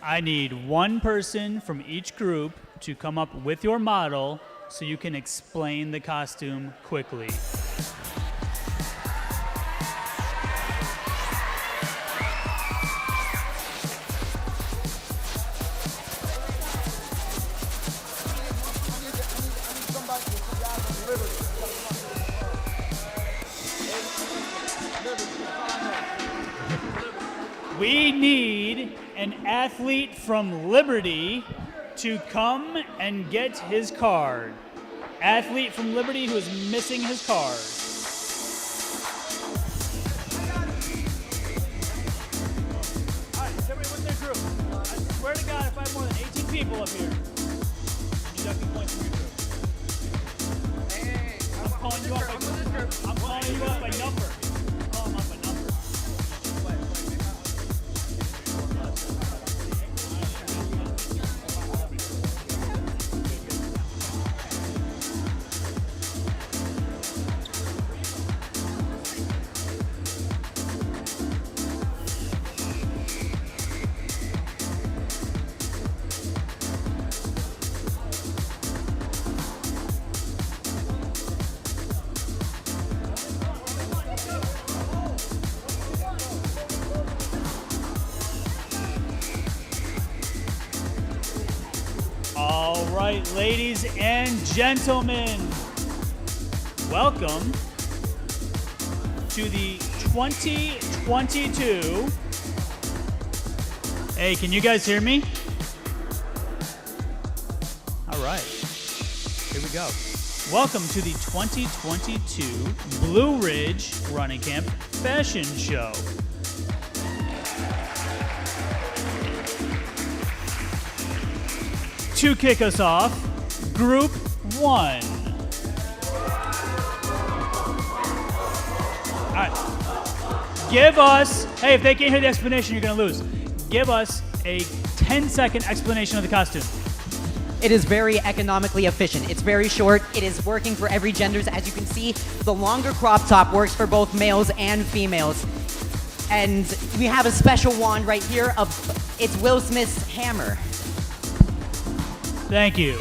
I need one person from each group to come up with your model so you can explain the costume quickly. We need an athlete from Liberty to come and get his card. Athlete from Liberty who is missing his card. All right, everybody with their group. I swear to God, if I have more than 18 people up here, I'm deducting points from your group. Hey, I'm calling you up by number. Call them up by number. All right, ladies and gentlemen, welcome to the 2022. Hey, can you guys hear me? All right, here we go. Welcome to the 2022 Blue Ridge Running Camp Fashion Show. To kick us off, Group 1. All right. Give us, hey, if they can't hear the explanation, you're going to lose. Give us a 10-second explanation of the costume. It is very economically efficient. It's very short. It is working for every gender. As you can see, the longer crop top works for both males and females. And we have a special wand right here. It's Will Smith's hammer. Thank you.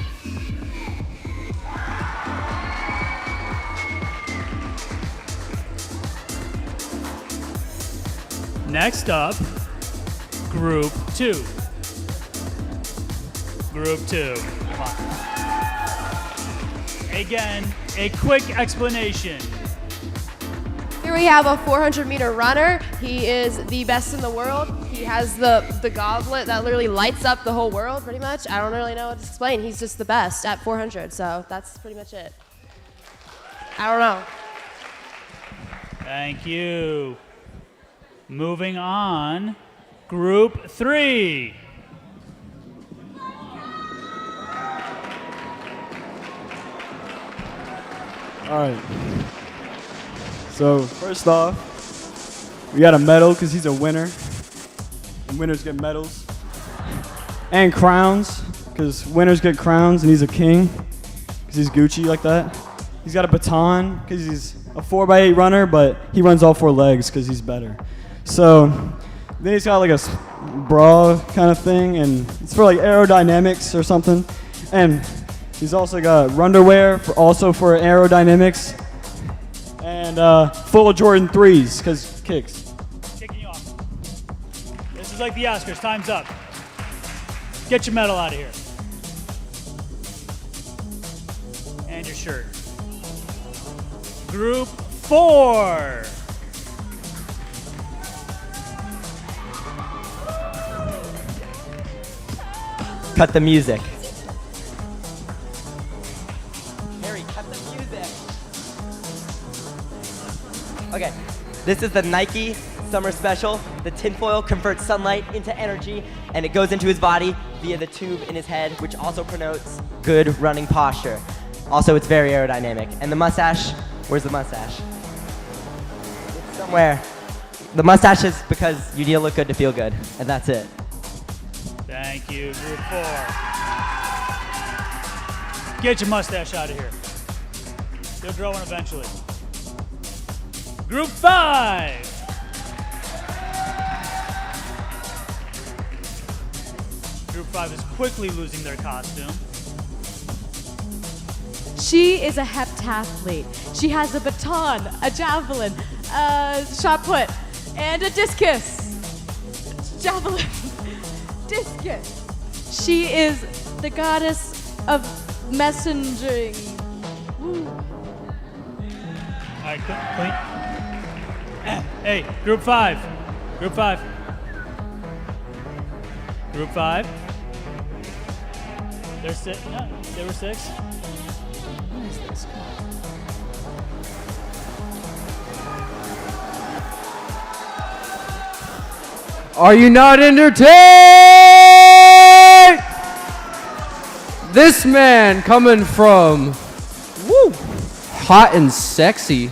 Next up, Group 2. Group 2. Come on. Again, a quick explanation. Here we have a 400-meter runner. He is the best in the world. He has the goblet that literally lights up the whole world, pretty much. I don't really know what to explain. He's just the best at 400, so that's pretty much it. I don't know. Thank you. Moving on, Group 3. All right. So first off, we got a medal because he's a winner. And winners get medals. And crowns because winners get crowns and he's a king because he's Gucci like that. He's got a baton because he's a 4x8 runner, but he runs all 4 legs because he's better. So then he's got like a bra kind of thing, and it's for like aerodynamics or something. And he's also got underwear also for aerodynamics, and full of Jordan 3s because kicks. Kicking you off. This is like the Oscars. Time's up. Get your medal out of here. And your shirt. Group 4. Cut the music. Harry, cut the music. Okay, this is the Nike Summer Special. The tinfoil converts sunlight into energy, and it goes into his body via the tube in his head, which also connotes good running posture. Also, it's very aerodynamic. And the mustache, where's the mustache? It's somewhere. The mustache is because you need to look good to feel good, and that's it. Thank you, Group 4. Get your mustache out of here. You'll grow one eventually. Group 5. Group 5 is quickly losing their costume. She is a heptathlete. She has a baton, a javelin, a shot put, and a discus. Javelin. Discus. She is the goddess of messengering. Woo. All right, clean. Hey, Group 5. Group 5. Group 5. There's 6. No, there were 6. What is this? Are you not entertained? This man coming from hot and sexy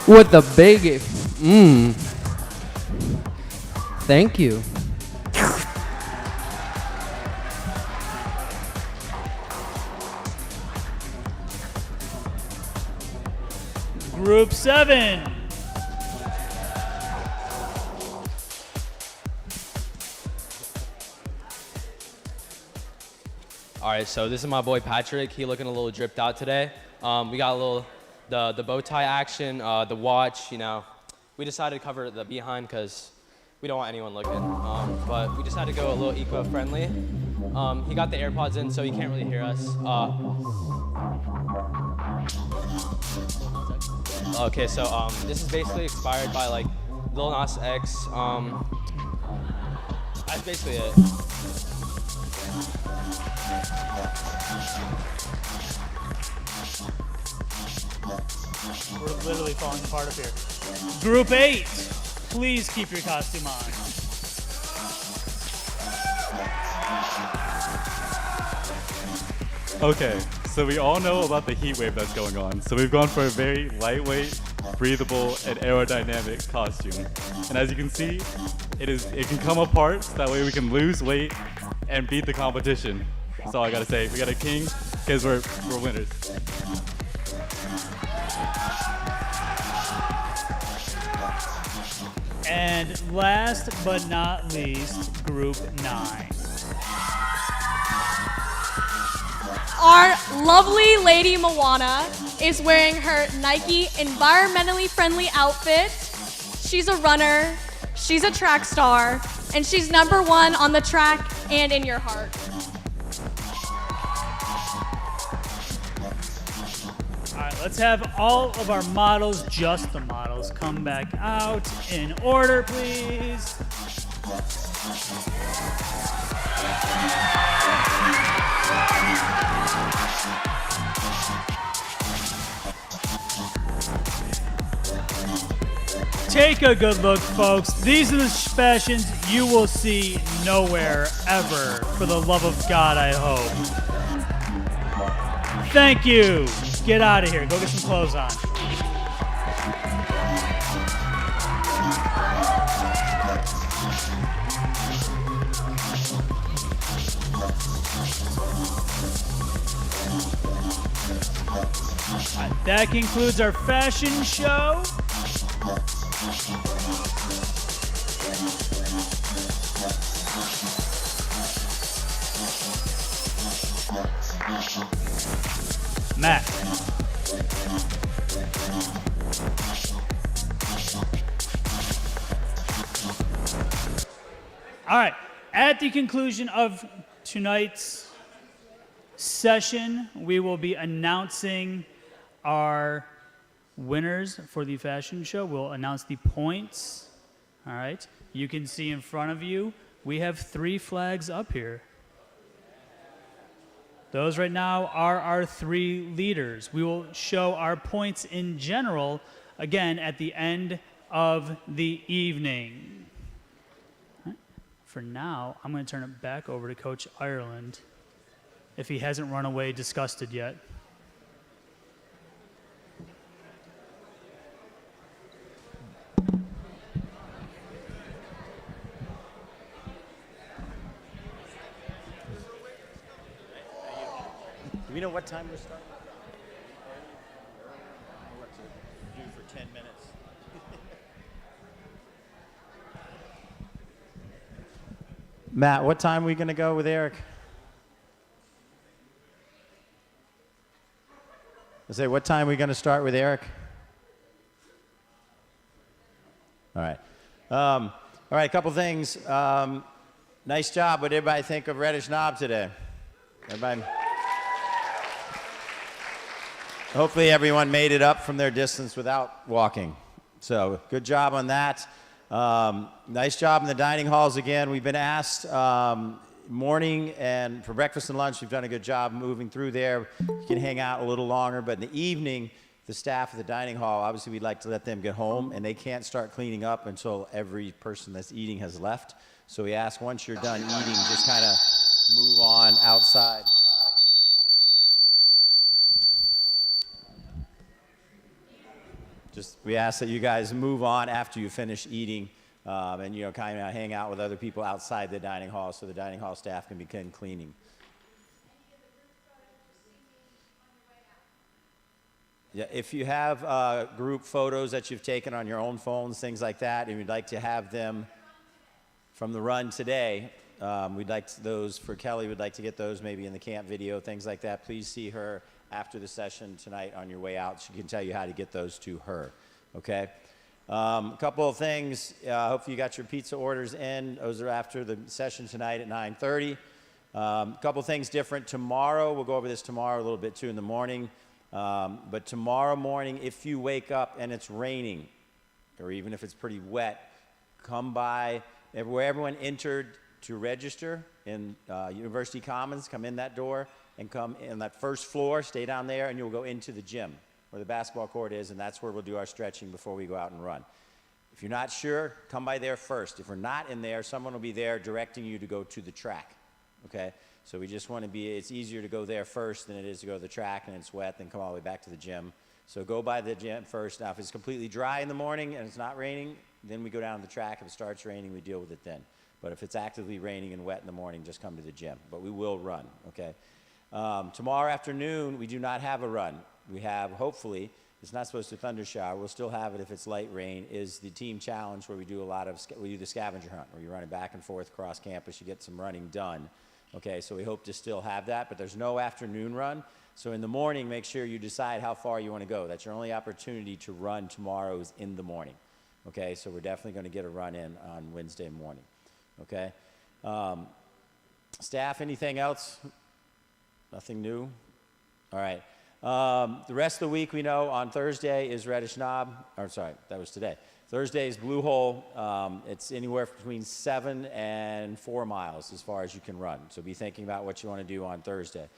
with the big Thank you. Group 7. All right, so this is my boy Patrick. He looking a little dripped out today. We got a little, the bow tie action, the watch, you know. We decided to cover the behind because we don't want anyone looking. But we decided to go a little eco-friendly. He got the AirPods in, so he can't really hear us. Okay, so this is basically inspired by like Lil Nas X. That's basically it. We're literally falling apart up here. Group 8. Please keep your costume on. Okay, so we all know about the heat wave that's going on. So we've gone for a very lightweight, breathable, and aerodynamic costume. And as you can see, it can come apart, so that way we can lose weight and beat the competition. That's all I gotta say. We got a king, because we're winners. And last but not least, Group 9. Our lovely Lady Moana is wearing her Nike environmentally friendly outfit. She's a runner. She's a track star, and she's #1 on the track and in your heart. All right, let's have all of our models, just the models, come back out in order, please. Take a good look, folks. These are the fashions you will see nowhere ever, for the love of God, I hope. Thank you. Get out of here. Go get some clothes on. All right, that concludes our fashion show. Matt. All right, at the conclusion of tonight's session, we will be announcing our winners for the fashion show. We'll announce the points. All right, you can see in front of you, we have 3 flags up here. Those right now are our 3 leaders. We will show our points in general, again, at the end of the evening. Right. For now, I'm going to turn it back over to Coach Ireland, if he hasn't run away disgusted yet. Do we know what time we're starting? What to do for 10 minutes? Matt, what time are we going to go with Eric? I say, what time are we going to start with Eric? All right. All right, a couple things. Nice job. What did everybody think of Reddish Knob today? Everybody? Hopefully everyone made it up from their distance without walking. So good job on that. Nice job in the dining halls again. We've been asked morning and for breakfast and lunch, we've done a good job moving through there. You can hang out a little longer, but in the evening, the staff of the dining hall, obviously we'd like to let them get home, and they can't start cleaning up until every person that's eating has left. So we ask once you're done eating, just kind of move on outside. We ask that you guys move on after you finish eating and, you know, kind of hang out with other people outside the dining hall so the dining hall staff can begin cleaning. Yeah, if you have group photos that you've taken on your own phones, things like that, and you'd like to have them from the run today, we'd like those for Kelly. We'd like to get those maybe in the camp video, things like that. Please see her after the session tonight on your way out. She can tell you how to get those to her, okay? A couple of things. Hopefully you got your pizza orders in. Those are after the session tonight at 9:30. A couple of things different tomorrow. We'll go over this tomorrow a little bit too in the morning. But tomorrow morning, if you wake up and it's raining, or even if it's pretty wet, come by where everyone entered to register in University Commons. Come in that door and come in that first floor, stay down there, and you'll go into the gym where the basketball court is, and that's where we'll do our stretching before we go out and run. If you're not sure, come by there first. If we're not in there, someone will be there directing you to go to the track, okay? So we just want to be, it's easier to go there first than it is to go to the track and it's wet, then come all the way back to the gym. So go by the gym first. Now, if it's completely dry in the morning and it's not raining, then we go down to the track. If it starts raining, we deal with it then. But if it's actively raining and wet in the morning, just come to the gym. But we will run, okay? Tomorrow afternoon, we do not have a run. We have, hopefully, it's not supposed to thunder shower. We'll still have it if it's light rain, is the team challenge where we do we do the scavenger hunt, where you're running back and forth across campus. You get some running done. Okay, so we hope to still have that, but there's no afternoon run. So in the morning, make sure you decide how far you want to go. That's your only opportunity to run tomorrow is in the morning. Okay, so we're definitely going to get a run in on Wednesday morning. Okay, staff, anything else? Nothing new? All right. The rest of the week, we know on Thursday is Reddish Knob. Or sorry, that was today. Thursday is Blue Hole. It's anywhere between 7 and 4 miles as far as you can run. So be thinking about what you want to do on Thursday.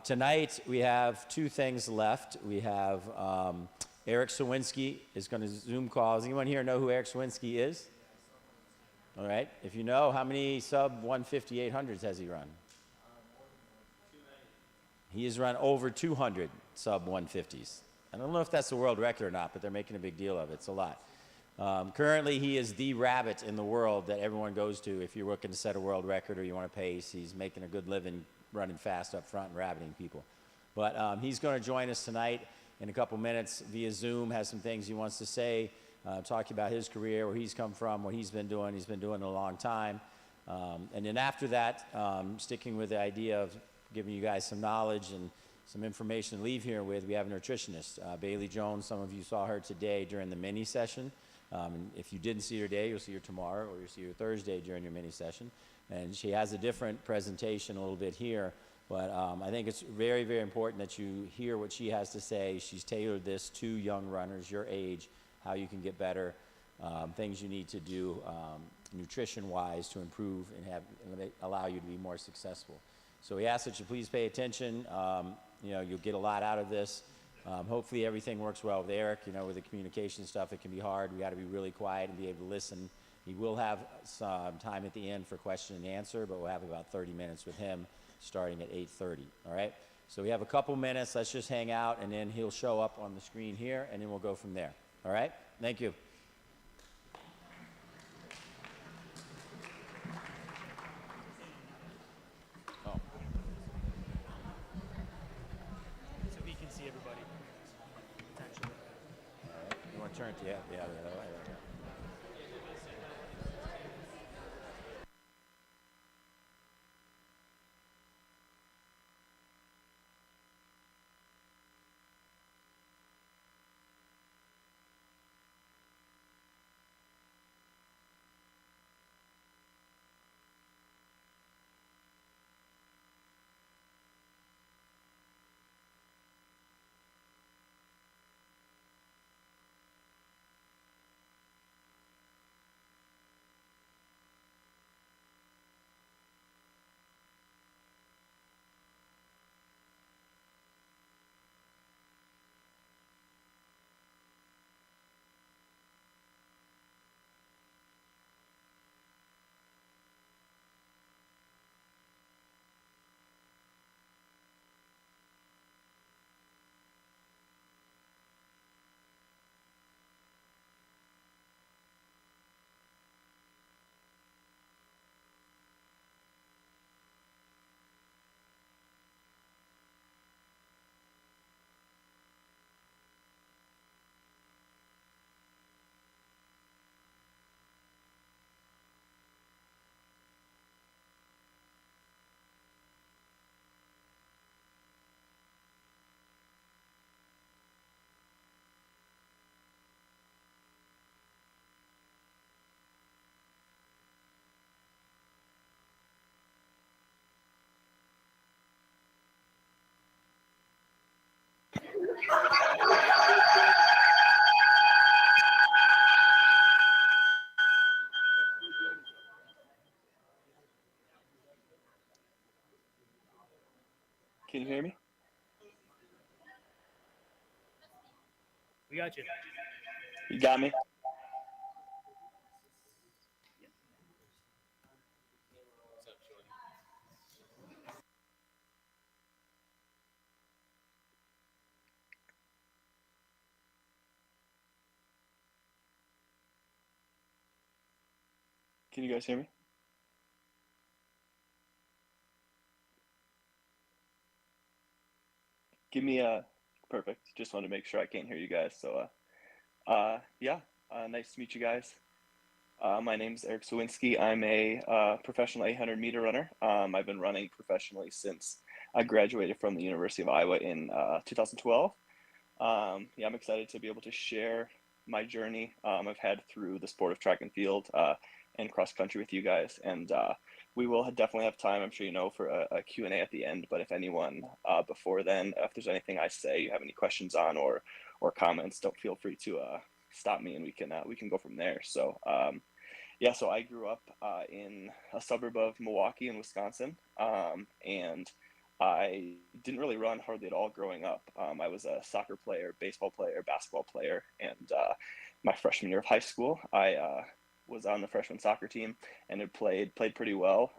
Tonight, we have 2 things left. We have Eric Sawinski is going to Zoom call. Does anyone here know who Eric Sawinski is? All right. If you know, how many sub 150 800s has he run? He has run over 200 sub 150s. I don't know if that's the world record or not, but they're making a big deal of it. It's a lot. Currently, he is the rabbit in the world that everyone goes to if you're looking to set a world record or you want to pace. He's making a good living running fast up front and rabbiting people. But he's going to join us tonight in a couple minutes via Zoom, has some things he wants to say, talking about his career, where he's come from, what he's been doing. He's been doing it a long time. And then after that, sticking with the idea of giving you guys some knowledge and some information to leave here with, we have a nutritionist, Bailey Jones. Some of you saw her today during the mini session. And if you didn't see her today, you'll see her tomorrow, or you'll see her Thursday during your mini session. And she has a different presentation a little bit here, but I think it's very, very important that you hear what she has to say. She's tailored this to young runners your age, how you can get better, things you need to do nutrition-wise to improve and allow you to be more successful. So we ask that you please pay attention. You'll get a lot out of this. Hopefully everything works well with Eric. With the communication stuff, it can be hard. We got to be really quiet and be able to listen. He will have some time at the end for question and answer, but we'll have about 30 minutes with him starting at 8:30, all right? So we have a couple minutes. Let's just hang out, and then he'll show up on the screen here, and then we'll go from there, all right? Thank you. Oh. So he can see everybody. Potentially. All right. You want to turn it to the other way? Can you hear me? We got you. You got me? Can you guys hear me? Give me a perfect. Just wanted to make sure I can't hear you guys. So, nice to meet you guys. My name's Eric Sawinski. I'm a professional 800-meter runner. I've been running professionally since I graduated from the University of Iowa in 2012. I'm excited to be able to share my journey I've had through the sport of track and field and cross country with you guys. And we will definitely have time, I'm sure you know, for a Q&A at the end. But if anyone before then, if there's anything I say you have any questions on or comments, don't feel free to stop me, and we can go from there. So yeah, so I grew up in a suburb of Milwaukee in Wisconsin, and I didn't really run hardly at all growing up. I was a soccer player, baseball player, basketball player, and my freshman year of high school, I was on the freshman soccer team and had played pretty well,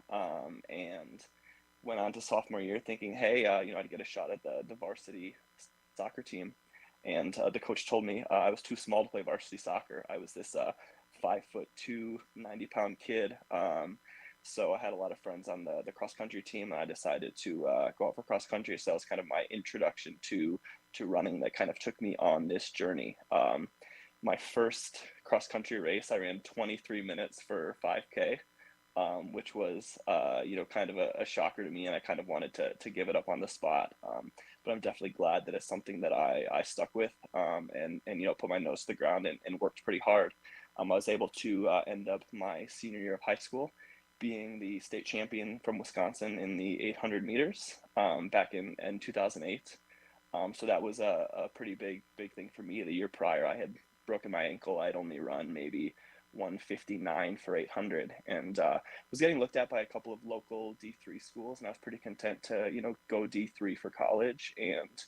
and went on to sophomore year thinking, hey, you know, I'd get a shot at the varsity soccer team. And the coach told me I was too small to play varsity soccer. I was this 5'2", 90-pound kid. So I had a lot of friends on the cross country team, and I decided to go out for cross country. So that was kind of my introduction to running that kind of took me on this journey. My first cross country race, I ran 23 minutes for 5K, which was you know, kind of a shocker to me, and I kind of wanted to give it up on the spot. But I'm definitely glad that it's something that I stuck with, and you know, put my nose to the ground and worked pretty hard. I was able to end up my senior year of high school being the state champion from Wisconsin in the 800 meters back in 2008. So that was a pretty big thing for me. The year prior, I had broken my ankle. I'd only run maybe 159 for 800, and was getting looked at by a couple of local D3 schools, and I was pretty content to, you know, go D3 for college and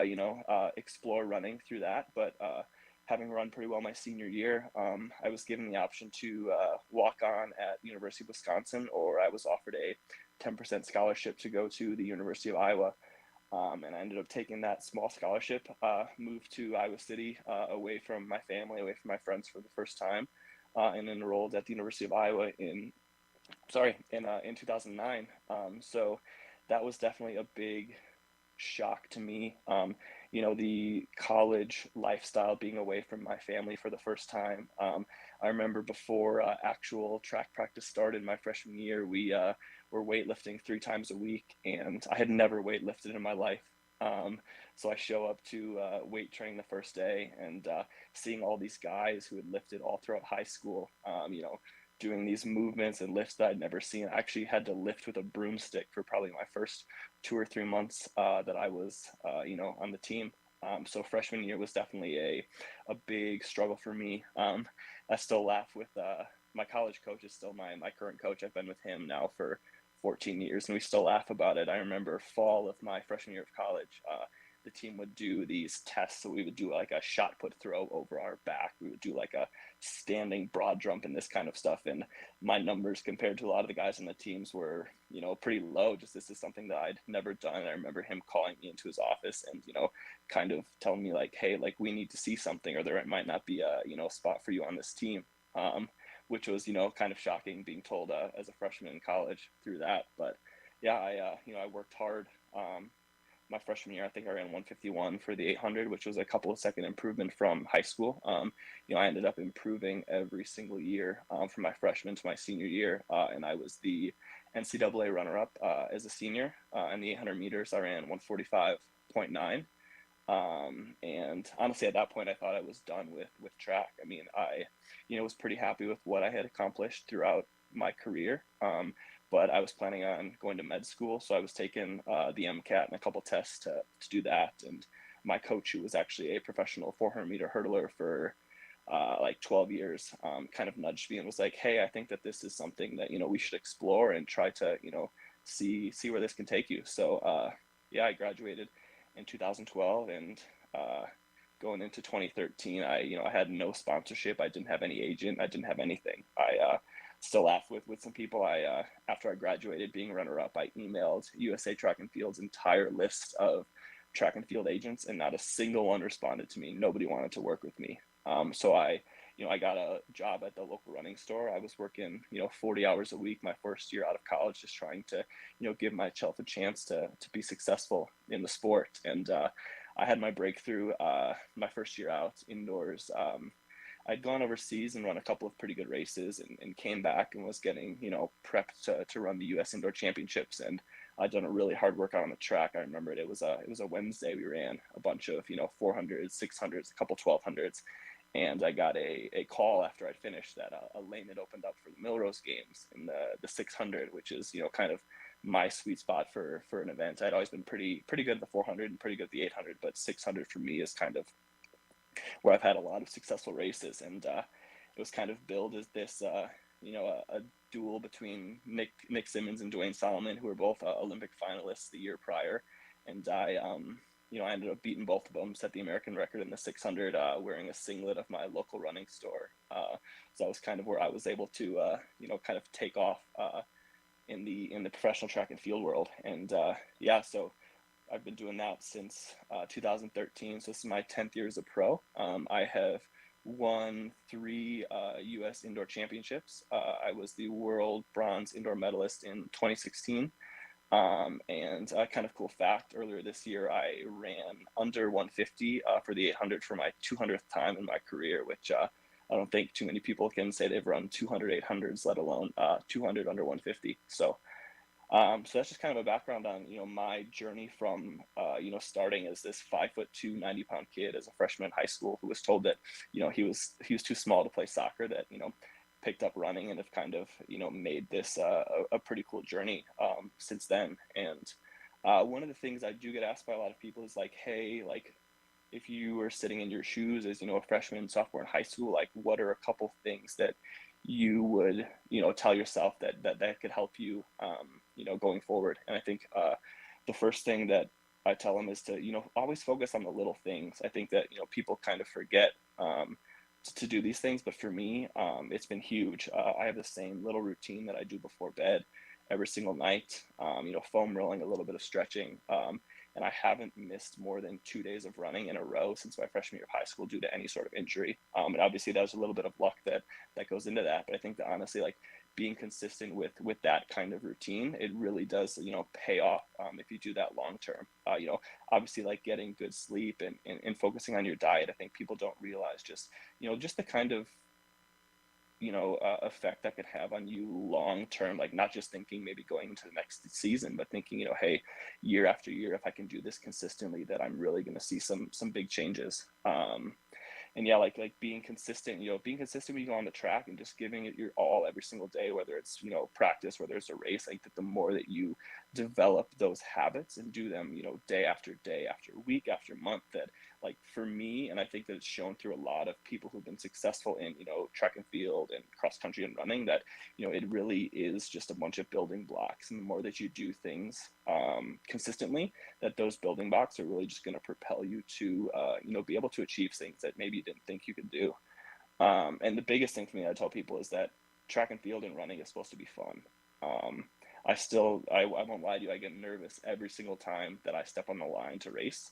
you know, explore running through that. But having run pretty well my senior year, I was given the option to walk on at University of Wisconsin, or I was offered a 10% scholarship to go to the University of Iowa. And I ended up taking that small scholarship, moved to Iowa City, away from my family, away from my friends for the first time, and enrolled at the University of Iowa in 2009. So that was definitely a big shock to me. You know, the college lifestyle, being away from my family for the first time. I remember before actual track practice started my freshman year, we were weightlifting 3 times a week, and I had never weightlifted in my life. So I show up to weight training the first day, and seeing all these guys who had lifted all throughout high school, you know, doing these movements and lifts that I'd never seen. I actually had to lift with a broomstick for probably my first 2 or 3 months that I was, you know, on the team. So freshman year was definitely a big struggle for me. I still laugh with my college coach is still my current coach. I've been with him now for 14 years, and we still laugh about it. I remember fall of my freshman year of college, the team would do these tests. So we would do like a shot put throw over our back. We would do like a standing broad jump and this kind of stuff. And my numbers compared to a lot of the guys on the teams were, you know, pretty low. Just this is something that I'd never done. And I remember him calling me into his office and, you know, kind of telling me like, hey, like we need to see something, or there might not be a, you know, spot for you on this team. Which was, you know, kind of shocking being told as a freshman in college through that. But yeah, you know, I worked hard. My freshman year, I think I ran 151 for the 800, which was a couple of second improvement from high school. You know, I ended up improving every single year from my freshman to my senior year, and I was the NCAA runner-up as a senior. In the 800 meters, I ran 145.9. And honestly, at that point, I thought I was done with track. I mean, I, you know, was pretty happy with what I had accomplished throughout my career. But I was planning on going to med school, so I was taking the MCAT and a couple tests to do that. And my coach, who was actually a professional 400-meter hurdler for like 12 years, kind of nudged me and was like, "Hey, I think that this is something that, you know, we should explore and try to, you know, see where this can take you." So yeah, I graduated in 2012, and going into 2013, I had no sponsorship. I didn't have any agent. I didn't have anything. I still laugh with some people. After I graduated being runner-up, I emailed USA Track and Field's entire list of track and field agents, and not a single one responded to me. Nobody wanted to work with me. So I got a job at the local running store. I was working, 40 hours a week my first year out of college, just trying to, give myself a chance to be successful in the sport. And I had my breakthrough my first year out indoors. I'd gone overseas and run a couple of pretty good races, and came back and was getting, prepped to run the U.S. Indoor Championships. And I'd done a really hard workout on the track. I remembered it was a Wednesday. We ran a bunch of, 400s, 600s, a couple 1200s. and I got a call after I'd finished that a lane had opened up for the Milrose Games in the 600, which is, you know, kind of my sweet spot for an event. I'd always been pretty good at the 400 and pretty good at the 800, but 600 for me is kind of where I've had a lot of successful races, and it was kind of billed as this, you know, a duel between Nick Simmons and Dwayne Solomon, who were both Olympic finalists the year prior, and you know, I ended up beating both of them, set the American record in the 600, wearing a singlet of my local running store. So that was kind of where I was able to, you know, kind of take off in the professional track and field world, and yeah, so I've been doing that since 2013. So this is my 10th year as a pro. I have won 3 U.S. indoor championships. I was the world bronze indoor medalist in 2016. And a kind of cool fact, earlier this year, I ran under 150 for the 800 for my 200th time in my career, which I don't think too many people can say they've run 200 800s, let alone 200 under 150. So that's just kind of a background on, you know, my journey from, you know, starting as this 5'2", 90-pound kid as a freshman in high school who was told that, you know, he was too small to play soccer, that, you know, picked up running and have kind of, you know, made this a pretty cool journey since then. And one of the things I do get asked by a lot of people is like, hey, like, if you were sitting in your shoes as, you know, a freshman, sophomore in high school, like, what are a couple things that you would, you know, tell yourself that could help you, you know, going forward? And I think the first thing that I tell them is to, you know, always focus on the little things. I think that, you know, people kind of forget to do these things, but for me, it's been huge. I have the same little routine that I do before bed every single night, you know, foam rolling, a little bit of stretching, and I haven't missed more than 2 days of running in a row since my freshman year of high school due to any sort of injury. And obviously there's a little bit of luck that goes into that, but I think that honestly, like, being consistent with that kind of routine, it really does, you know, pay off if you do that long term. You know, obviously, like, getting good sleep and focusing on your diet, I think people don't realize just, you know, just the kind of, you know, effect that could have on you long term, like, not just thinking maybe going into the next season, but thinking, you know, hey, year after year, if I can do this consistently, that I'm really going to see some big changes. And yeah, like being consistent, you know, being consistent when you go on the track and just giving it your all every single day, whether it's, you know, practice, whether it's a race, like, that the more that you develop those habits and do them, you know, day after week after month, that, like, for me, and I think that it's shown through a lot of people who've been successful in, you know, track and field and cross country and running, that, you know, it really is just a bunch of building blocks. And the more that you do things consistently, that those building blocks are really just going to propel you to, you know, be able to achieve things that maybe you didn't think you could do. And the biggest thing for me, I tell people, is that track and field and running is supposed to be fun. I won't lie to you, I get nervous every single time that I step on the line to race.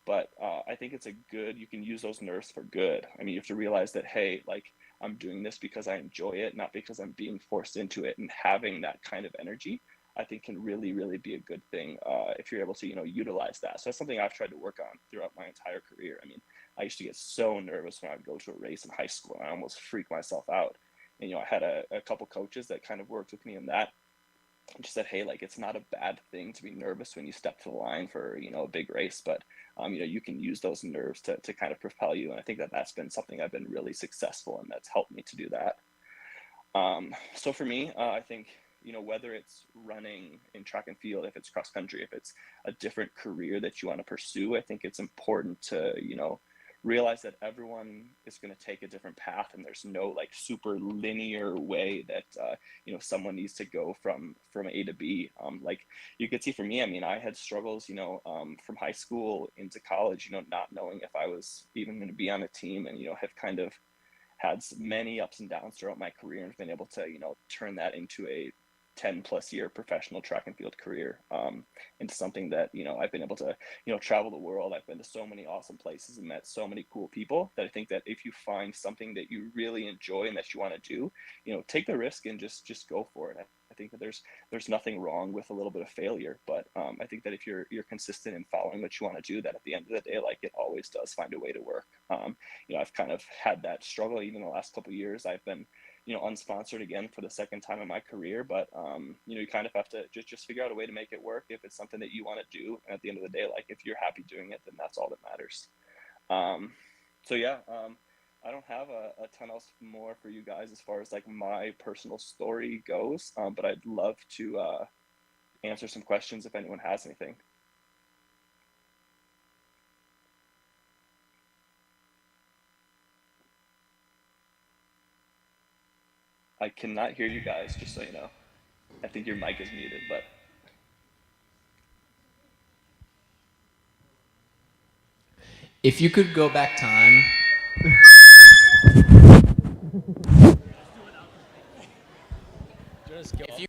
But I think it's you can use those nerves for good. I mean, you have to realize that, hey, like, I'm doing this because I enjoy it, not because I'm being forced into it. And having that kind of energy, I think, can really, really be a good thing if you're able to, you know, utilize that. So that's something I've tried to work on throughout my entire career. I mean, I used to get so nervous when I would go to a race in high school, and I almost freaked myself out. And, you know, I had a couple coaches that kind of worked with me in that. And just said, hey, like, it's not a bad thing to be nervous when you step to the line for, you know, a big race, but, you know, you can use those nerves to kind of propel you. And I think that that's been something I've been really successful in, that's helped me to do that. So for me, I think, you know, whether it's running in track and field, if it's cross country, if it's a different career that you want to pursue, I think it's important to, you know, realize that everyone is going to take a different path, and there's no, like, super linear way that you know, someone needs to go from A to B. Like, you could see for me, I mean, I had struggles, you know, from high school into college, you know, not knowing if I was even going to be on a team, and, you know, have kind of had many ups and downs throughout my career, and been able to, you know, turn that into a 10+ year professional track and field career into something that, you know, I've been able to, you know, travel the world. I've been to so many awesome places and met so many cool people, that I think that if you find something that you really enjoy and that you want to do, you know, take the risk and just go for it. I think that there's nothing wrong with a little bit of failure, but I think that if you're consistent in following what you want to do, that at the end of the day, like, it always does find a way to work. You know, I've kind of had that struggle even the last couple of years. I've been, you know, unsponsored again for the second time in my career, but you know, you kind of have to just figure out a way to make it work if it's something that you want to do. And at the end of the day, like, if you're happy doing it, then that's all that matters. So yeah, I don't have a ton else more for you guys as far as like my personal story goes, but I'd love to answer some questions if anyone has anything. I cannot hear you guys, just so you know. I think your mic is muted, but If you could go back time. If you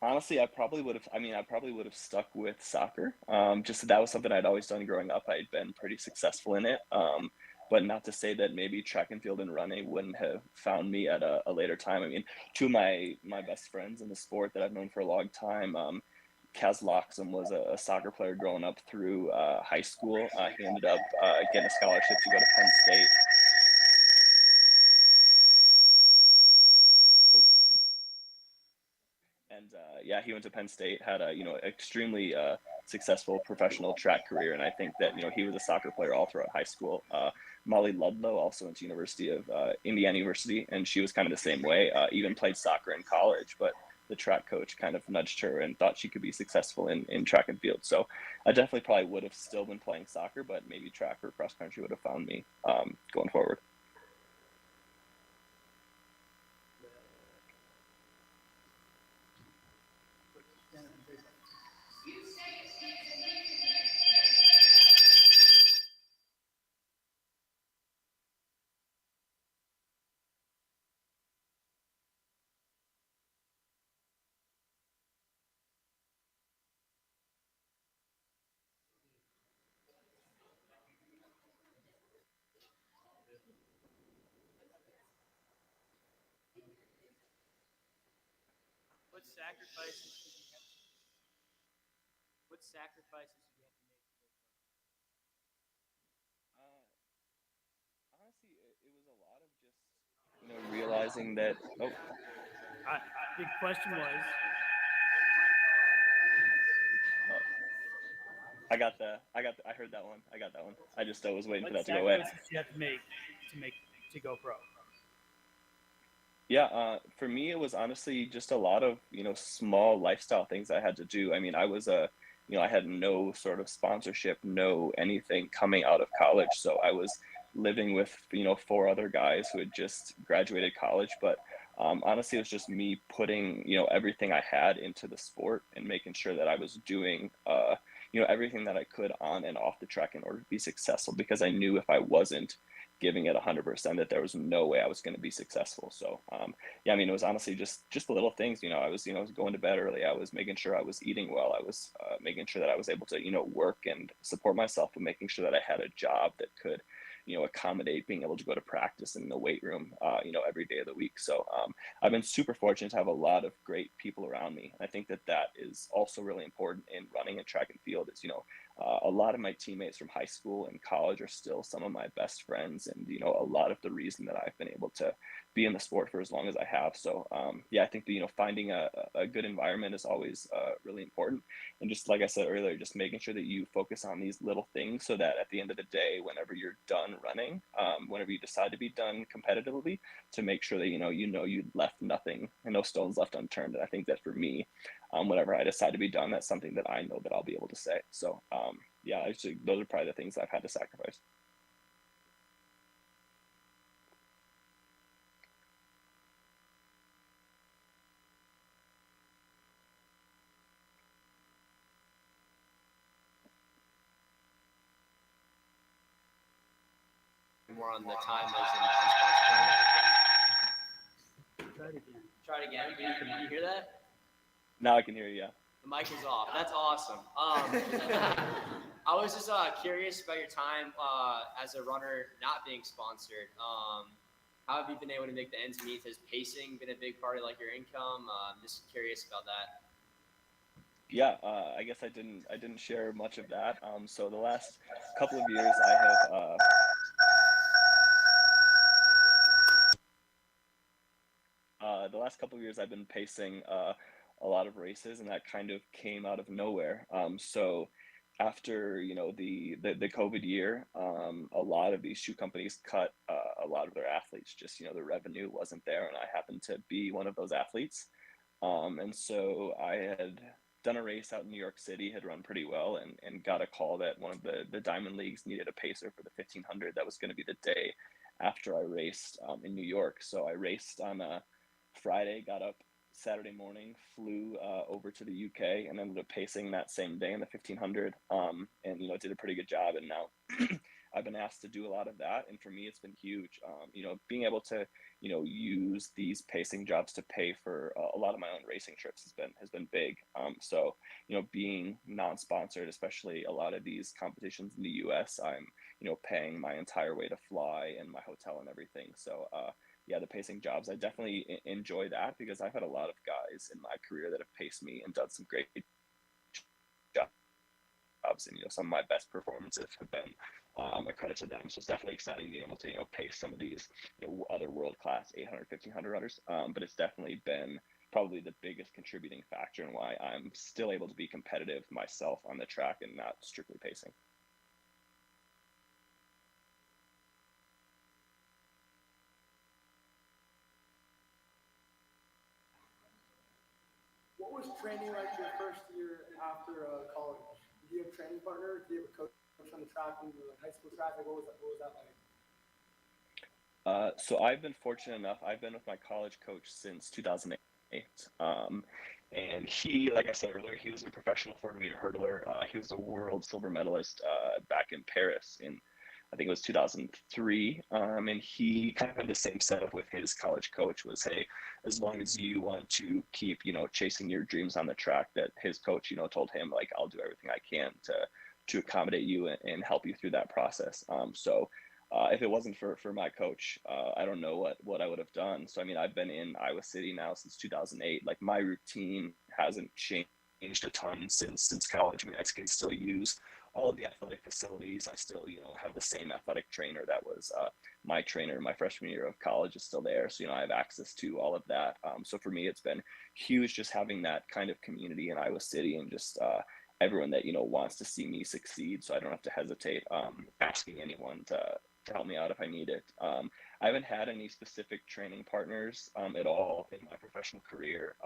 honestly, I probably would have. I mean, I probably would have stuck with soccer. Just that was something I'd always done growing up. I'd been pretty successful in it. But not to say that maybe track and field and running wouldn't have found me at a later time. I mean, two of my best friends in the sport that I've known for a long time. Kaz Loxam was a soccer player growing up through high school. He ended up getting a scholarship to go to Penn State. And yeah, he went to Penn State, had a extremely successful professional track career, and I think that he was a soccer player all throughout high school. Molly Ludlow also went to University of Indiana University, and she was kind of the same way. Even played soccer in college, but the track coach kind of nudged her and thought she could be successful in track and field. So I definitely probably would have still been playing soccer, but maybe track or cross country would have found me going forward. What sacrifices did you have? What sacrifices did you have to make to go pro? Honestly, it was a lot of just realizing that. Oh, The question was. I heard that one. I got that one. I just was waiting for What that to go away. sacrifices did you have to make to go pro? Yeah, for me, it was honestly just a lot of, small lifestyle things I had to do. I mean, I had no sort of sponsorship, no anything coming out of college. So I was living with, four other guys who had just graduated college. But honestly, it was just me putting, everything I had into the sport and making sure that I was doing, everything that I could on and off the track in order to be successful, because I knew if I wasn't giving it 100%, that there was no way I was going to be successful. So yeah, I mean, it was honestly just the little things. I was going to bed early. I was making sure I was eating well. I was making sure that I was able to work and support myself, and making sure that I had a job that could accommodate being able to go to practice in the weight room every day of the week. So I've been super fortunate to have a lot of great people around me. I think that is also really important in running and track and field. Is a lot of my teammates from high school and college are still some of my best friends, and a lot of the reason that I've been able to be in the sport for as long as I have. So yeah, I think that finding a good environment is always really important. And just like I said earlier, just making sure that you focus on these little things, so that at the end of the day, whenever you're done running, whenever you decide to be done competitively, to make sure that you left nothing and no stones left unturned. And I think that for me, whenever I decide to be done, that's something that I know that I'll be able to say. So yeah, actually, those are probably the things I've had to sacrifice. more on the timers and non-sponsor. Try it again. Can you hear that? Now I can hear you. Yeah. The mic is off. That's awesome. I was just curious about your time as a runner not being sponsored. How have you been able to make the ends meet? Has pacing been a big part of your income? I'm just curious about that. Yeah, I guess I didn't share much of that. So the last couple of years, I have the last couple of years I've been pacing a lot of races, and that kind of came out of nowhere. So after the COVID year, a lot of these shoe companies cut a lot of their athletes. Just the revenue wasn't there, and I happened to be one of those athletes. And so I had done a race out in New York City, had run pretty well, and got a call that one of the Diamond Leagues needed a pacer for the 1500. That was going to be the day after I raced in New York. So I raced on a Friday, got up Saturday morning, flew over to the UK, and ended up pacing that same day in the 1500. And did a pretty good job. And now I've been asked to do a lot of that, and for me, it's been huge. Being able to use these pacing jobs to pay for a lot of my own racing trips has been big. So being non-sponsored, especially a lot of these competitions in the US, I'm paying my entire way to fly and my hotel and everything. So yeah, the pacing jobs, I definitely enjoy that, because I've had a lot of guys in my career that have paced me and done some great jobs, and some of my best performances have been a credit to them. So it's definitely exciting being able to pace some of these other world class 800, 1500 runners. But it's definitely been probably the biggest contributing factor in why I'm still able to be competitive myself on the track and not strictly pacing. What was training like your first year after college? Did you have a training partner? Did you have a coach on the track when you were like high school track? Like, what was that like? So I've been fortunate enough. I've been with my college coach since 2008. And he, like I said earlier, he was a professional 400-meter hurdler. He was a world silver medalist back in Paris in, I think it was 2003. And he kind of had the same setup with his college coach was, hey, as long as you want to keep, chasing your dreams on the track, that his coach, told him, like, I'll do everything I can to accommodate you and help you through that process. So if it wasn't for my coach, I don't know what I would have done. So, I mean, I've been in Iowa City now since 2008. Like, my routine hasn't changed a ton since college. I mean, I can still use all of the athletic facilities. I still, have the same athletic trainer that was my trainer my freshman year of college is still there. So, I have access to all of that. So for me, it's been huge just having that kind of community in Iowa City, and just everyone that, wants to see me succeed. So I don't have to hesitate asking anyone to help me out if I need it. I haven't had any specific training partners at all in my professional career.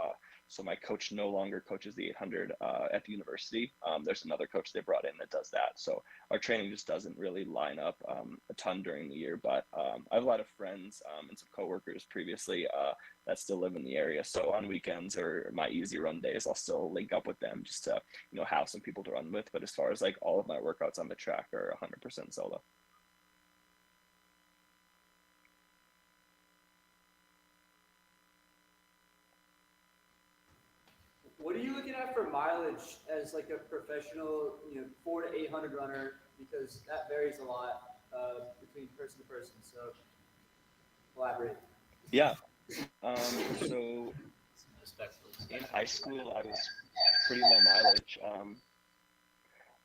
So my coach no longer coaches the 800 at the university. There's another coach they brought in that does that. So our training just doesn't really line up a ton during the year. But I have a lot of friends and some coworkers previously that still live in the area. So on weekends or my easy run days, I'll still link up with them just to have some people to run with. But as far as like all of my workouts on the track are 100% solo. What are you looking at for mileage as like a professional, 400 to 800 runner? Because that varies a lot between person to person. So elaborate. Yeah. So in high school, I was pretty low mileage.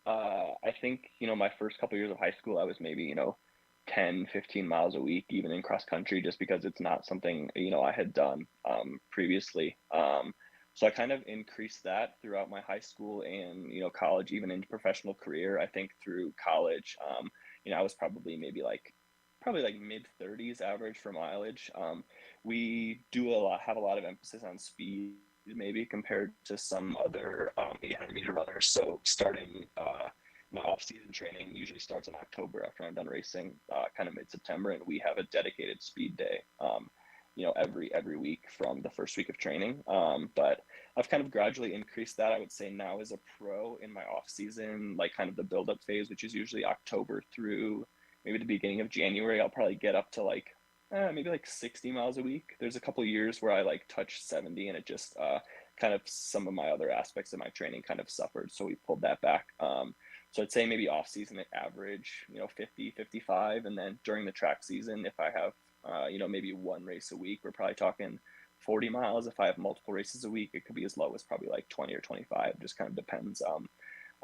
I think, my first couple years of high school, I was maybe, 10, 15 miles a week, even in cross country, just because it's not something, I had done previously. So I kind of increased that throughout my high school and, college, even into professional career. I think through college, I was probably maybe like mid 30s average for mileage. We have a lot of emphasis on speed, maybe compared to some other 800 meter runners. So starting my off-season training usually starts in October after I'm done racing, kind of mid-September, and we have a dedicated speed day. Every week from the first week of training. But I've kind of gradually increased that. I would say now as a pro in my off season, like kind of the build-up phase, which is usually October through maybe the beginning of January, I'll probably get up to like maybe like 60 miles a week. There's a couple years where I like touched 70, and it just kind of some of my other aspects of my training kind of suffered, so we pulled that back. So I'd say maybe off season at average, 50, 55, and then during the track season, if I have maybe one race a week, we're probably talking 40 miles. If I have multiple races a week, it could be as low as probably like 20 or 25. Just kind of depends on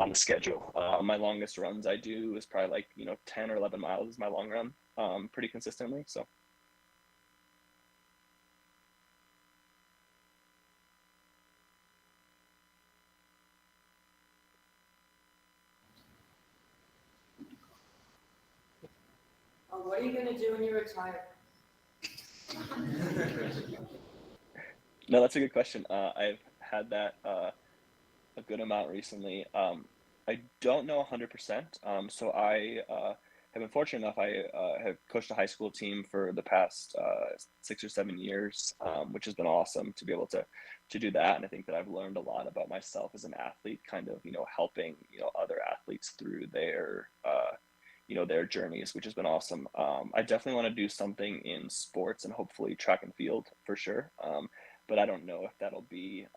the schedule. My longest runs I do is probably like, 10 or 11 miles is my long run, pretty consistently. So. What are you gonna do when you retire? No, that's a good question. I've had that a good amount recently. I don't know 100%. So I have been fortunate enough. I have coached a high school team for the past 6 or 7 years, which has been awesome to be able to do that. And I think that I've learned a lot about myself as an athlete, kind of helping other athletes through their their journeys, which has been awesome. I definitely want to do something in sports and hopefully track and field for sure. But I don't know if that'll be,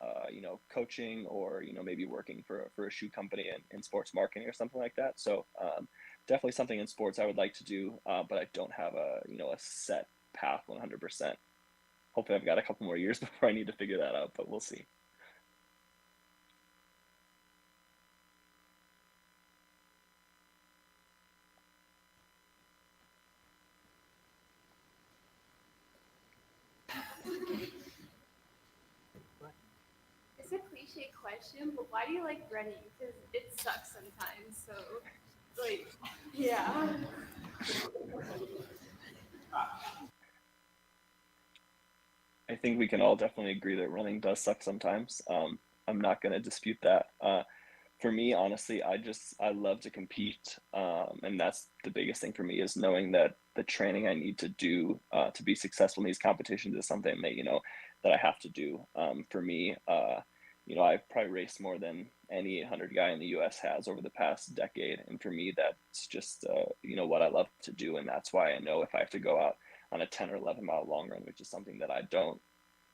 coaching or, maybe working for a shoe company in sports marketing or something like that. So definitely something in sports I would like to do, but I don't have a set path 100%. Hopefully I've got a couple more years before I need to figure that out, but we'll see. It's a cliche question, but why do you like running? Because it sucks sometimes. So, yeah. I think we can all definitely agree that running does suck sometimes. I'm not going to dispute that. For me, honestly, I love to compete. And that's the biggest thing for me, is knowing that the training I need to do to be successful in these competitions is something that, that I have to do. For me, I've probably raced more than any 800 guy in the US has over the past decade. And for me, that's just, what I love to do. And that's why I know if I have to go out on a 10 or 11 mile long run, which is something that I don't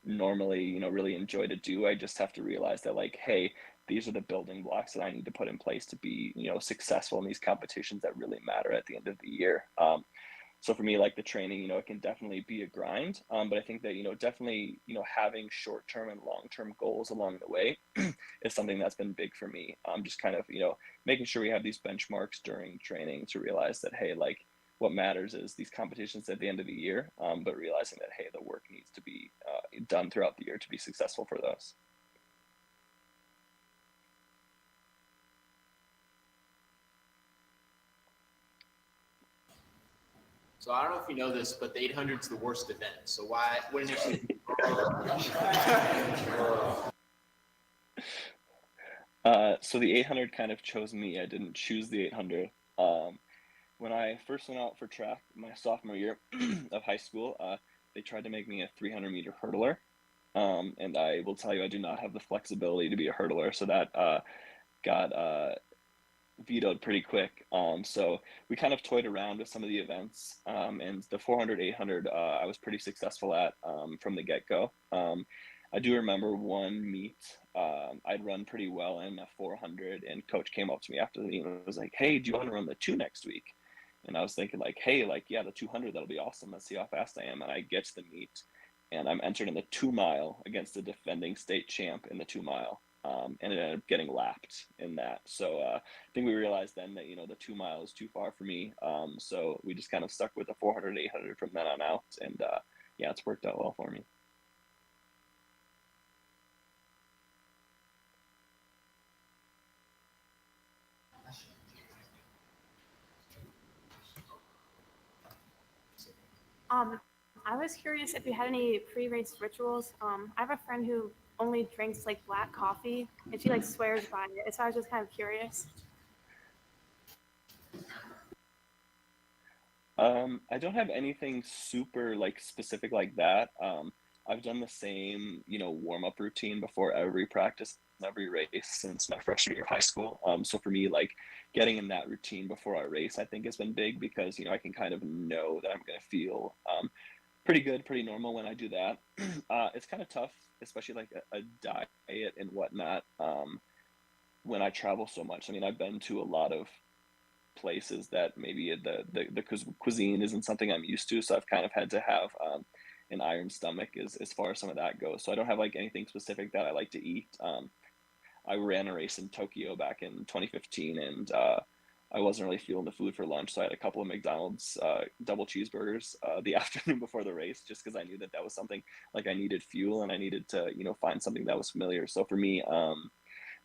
normally, really enjoy to do, I just have to realize that, like, hey, these are the building blocks that I need to put in place to be, successful in these competitions that really matter at the end of the year. So for me, like the training, it can definitely be a grind. But I think that, definitely, having short-term and long-term goals along the way is something that's been big for me. Just kind of, making sure we have these benchmarks during training to realize that, hey, like, what matters is these competitions at the end of the year, but realizing that, hey, the work needs to be done throughout the year to be successful for those. So I don't know if you know this, but the 800 is the worst event. So why wouldn't it? So the 800 kind of chose me. I didn't choose the 800. When I first went out for track my sophomore year of high school, they tried to make me a 300-meter hurdler. And I will tell you, I do not have the flexibility to be a hurdler. So that got vetoed pretty quick. So we kind of toyed around with some of the events, and the 400, 800, I was pretty successful at from the get-go. I do remember one meet, I'd run pretty well in a 400, and coach came up to me after the meet and was like, hey, do you want to run the 2 next week? And I was thinking, like, hey, like, yeah, the 200, that'll be awesome. Let's see how fast I am. And I get to the meet, and I'm entered in the 2 mile against the defending state champ in the 2 mile. And it ended up getting lapped in that. So I think we realized then that, the 2 mile is too far for me. So we just kind of stuck with the 400, 800 from then on out. And yeah, it's worked out well for me. I was curious if you had any pre-race rituals. I have a friend who only drinks like black coffee, and she like swears by it. So I was just kind of curious. I don't have anything super like specific like that. I've done the same, warm-up routine before every practice, every race since my freshman year of high school. So for me, like getting in that routine before I race, I think has been big because, I can kind of know that I'm going to feel pretty good, pretty normal when I do that. It's kind of tough, especially like a diet and whatnot, when I travel so much. I mean, I've been to a lot of places that maybe the cuisine isn't something I'm used to. So I've kind of had to have, an iron stomach as far as some of that goes. So I don't have like anything specific that I like to eat. I ran a race in Tokyo back in 2015, and I wasn't really feeling the food for lunch, so I had a couple of McDonald's double cheeseburgers the afternoon before the race, just because I knew that that was something like I needed fuel and I needed to, you know, find something that was familiar. So for me,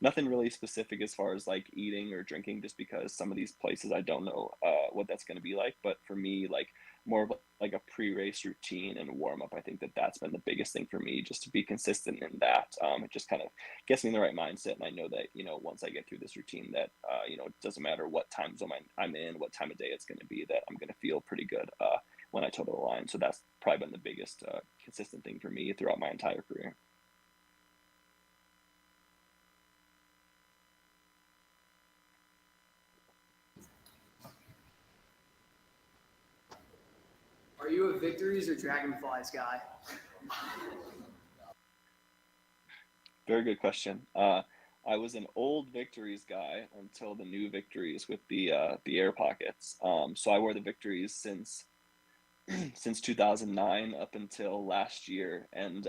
nothing really specific as far as like eating or drinking, just because some of these places I don't know what that's going to be like. But for me, like more of like a pre-race routine and warm up, I think that that's been the biggest thing for me, just to be consistent in that. It just kind of gets me in the right mindset, and I know that, you know, once I get through this routine, that you know, it doesn't matter what time zone I'm in, what time of day it's going to be, that I'm going to feel pretty good when I toe the line. So that's probably been the biggest consistent thing for me throughout my entire career. Are you a Victories or Dragonflies guy? Very good question. I was an old Victories guy until the new Victories with the air pockets. So I wore the Victories since 2009 up until last year, and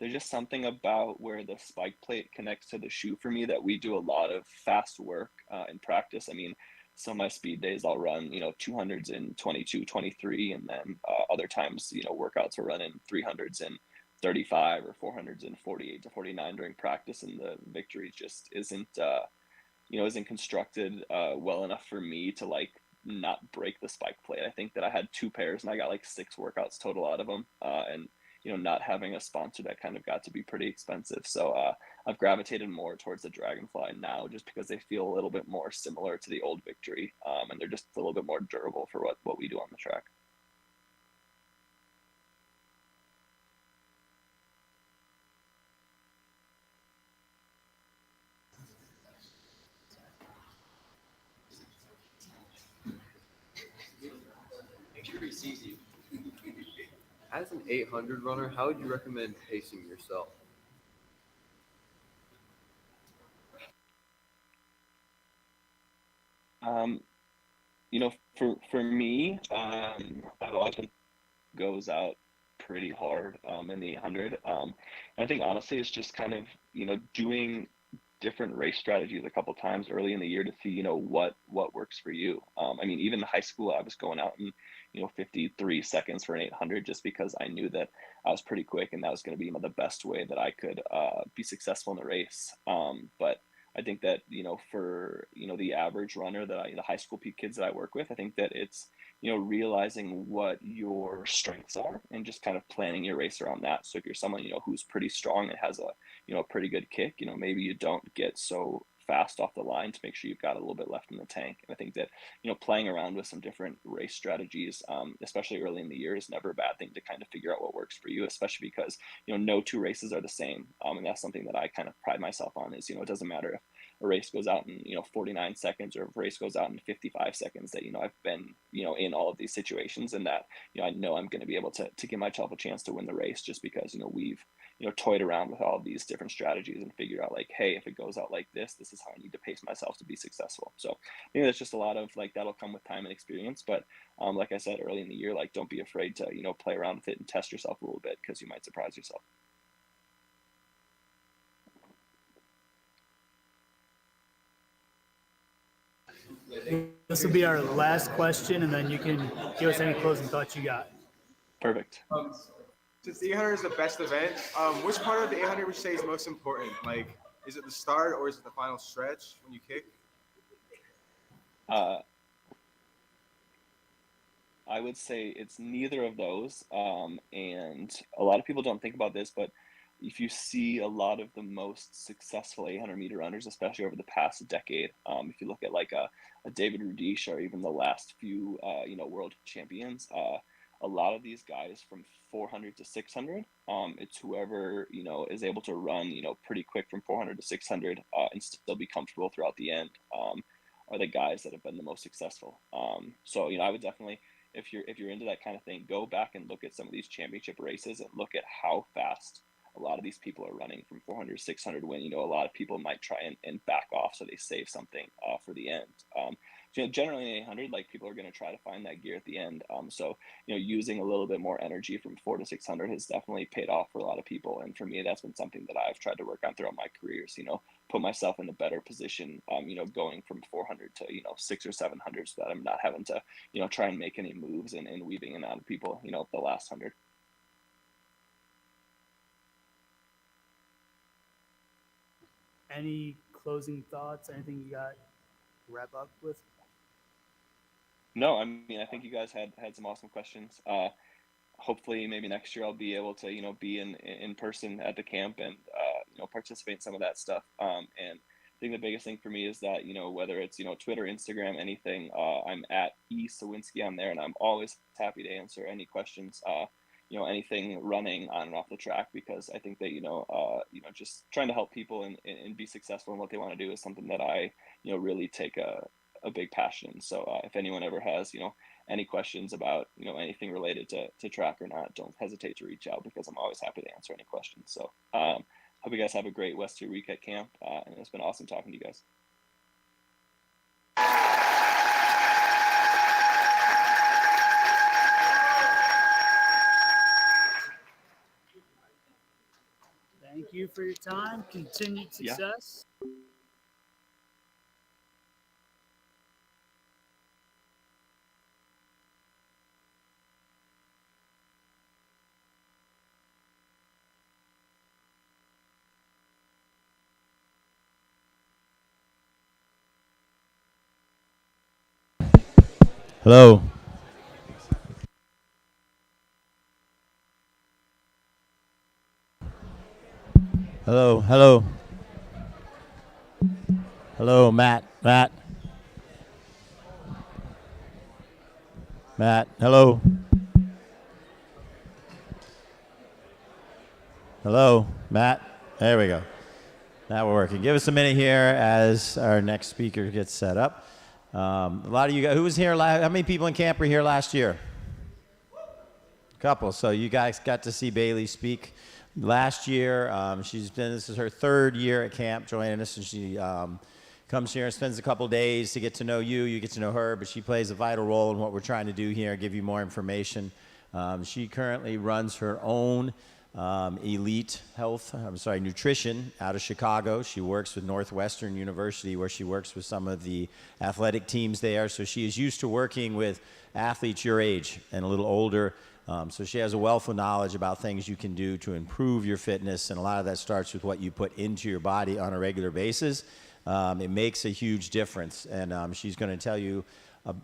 there's just something about where the spike plate connects to the shoe for me that we do a lot of fast work in practice. I mean, some of my speed days I'll run, you know, 200s in 22, 23, and then other times, you know, workouts will run in 300s in 35 or 400s in 48 to 49 during practice, and the Victory just isn't you know, isn't constructed well enough for me to like not break the spike plate. I think that I had 2 pairs and I got like 6 workouts total out of them, and you know, not having a sponsor, that kind of got to be pretty expensive. So I've gravitated more towards the Dragonfly now, just because they feel a little bit more similar to the old Victory, and they're just a little bit more durable for what we do on the track. Make sure he sees you. As an 800 runner, how would you recommend pacing yourself? You know, for me, I've often goes out pretty hard in the 800. I think honestly, it's just kind of, you know, doing different race strategies a couple times early in the year to see, you know, what works for you. I mean, even in high school, I was going out in, you know, 53 seconds for an 800, just because I knew that I was pretty quick and that was going to be, you know, the best way that I could be successful in the race. But I think that, you know, for, you know, the average runner the high school peak kids that I work with, I think that it's, you know, realizing what your strengths are and just kind of planning your race around that. So if you're someone, you know, who's pretty strong and has a, you know, a pretty good kick, you know, maybe you don't get so fast off the line to make sure you've got a little bit left in the tank. And I think that, you know, playing around with some different race strategies, especially early in the year, is never a bad thing to kind of figure out what works for you, especially because, you know, no 2 races are the same. And that's something that I kind of pride myself on is, you know, it doesn't matter if a race goes out in, you know, 49 seconds or if a race goes out in 55 seconds, that, you know, I've been, you know, in all of these situations, and that, you know I'm going to be able to give myself a chance to win the race, just because, you know, we've, you know, toyed around with all of these different strategies and figured out like, hey, if it goes out like this is how I need to pace myself to be successful. So I think that's just a lot of like, that'll come with time and experience. But like I said early in the year, like, don't be afraid to, you know, play around with it and test yourself a little bit, because you might surprise yourself. This will be our last question, and then you can give us any closing thoughts you got. Perfect. Since the 800 is the best event, which part of the 800 would you say is most important? Like, is it the start or is it the final stretch when you kick? I would say it's neither of those. And a lot of people don't think about this, but if you see a lot of the most successful 800 meter runners, especially over the past decade, if you look at like a David Rudisha or even the last few, you know, world champions, a lot of these guys from 400 to 600, it's whoever, you know, is able to run, you know, pretty quick from 400 to 600 and still be comfortable throughout the end, are the guys that have been the most successful. So, you know, I would definitely, if you're into that kind of thing, go back and look at some of these championship races and look at how fast a lot of these people are running from 400 to 600, when, you know, a lot of people might try and back off so they save something for the end. generally in 800, like people are going to try to find that gear at the end. So, using a little bit more energy from 4 to 600 has definitely paid off for a lot of people. And for me, that's been something that I've tried to work on throughout my careers, put myself in a better position, going from 400 to, 6 or 700 so that I'm not having to, try and make any moves and weaving in and out of people, the last 100. Any closing thoughts? Anything you got to wrap up with? No, I mean, I think you guys had some awesome questions. Hopefully maybe next year I'll be able to, be in person at the camp and, participate in some of that stuff. And I think the biggest thing for me is that, whether it's, Twitter, Instagram, anything, I'm at eSawinski on there, and I'm always happy to answer any questions, anything running on and off the track, because I think that, just trying to help people and be successful in what they want to do is something that I, really take a big passion in. So if anyone ever has, any questions about, anything related to track or not, don't hesitate to reach out, because I'm always happy to answer any questions. So hope you guys have a great West 2 week at camp, and it's been awesome talking to you guys. Thank you for your time. Continued success. Hello. Hello, hello. Hello, Matt, hello. Hello, Matt. There we go. Now we're working. Give us a minute here as our next speaker gets set up. A lot of you guys, who was here how many people in camp were here last year? A couple. So you guys got to see Bailey speak last year. This is her third year at camp joining us, and she comes here and spends a couple days to get to know you. You get to know her, but she plays a vital role in what we're trying to do here, give you more information. She currently runs her own nutrition out of Chicago. She works with Northwestern University, where she works with some of the athletic teams there. So she is used to working with athletes your age and a little older. So she has a wealth of knowledge about things you can do to improve your fitness, and a lot of that starts with what you put into your body on a regular basis. It makes a huge difference, and she's going to tell you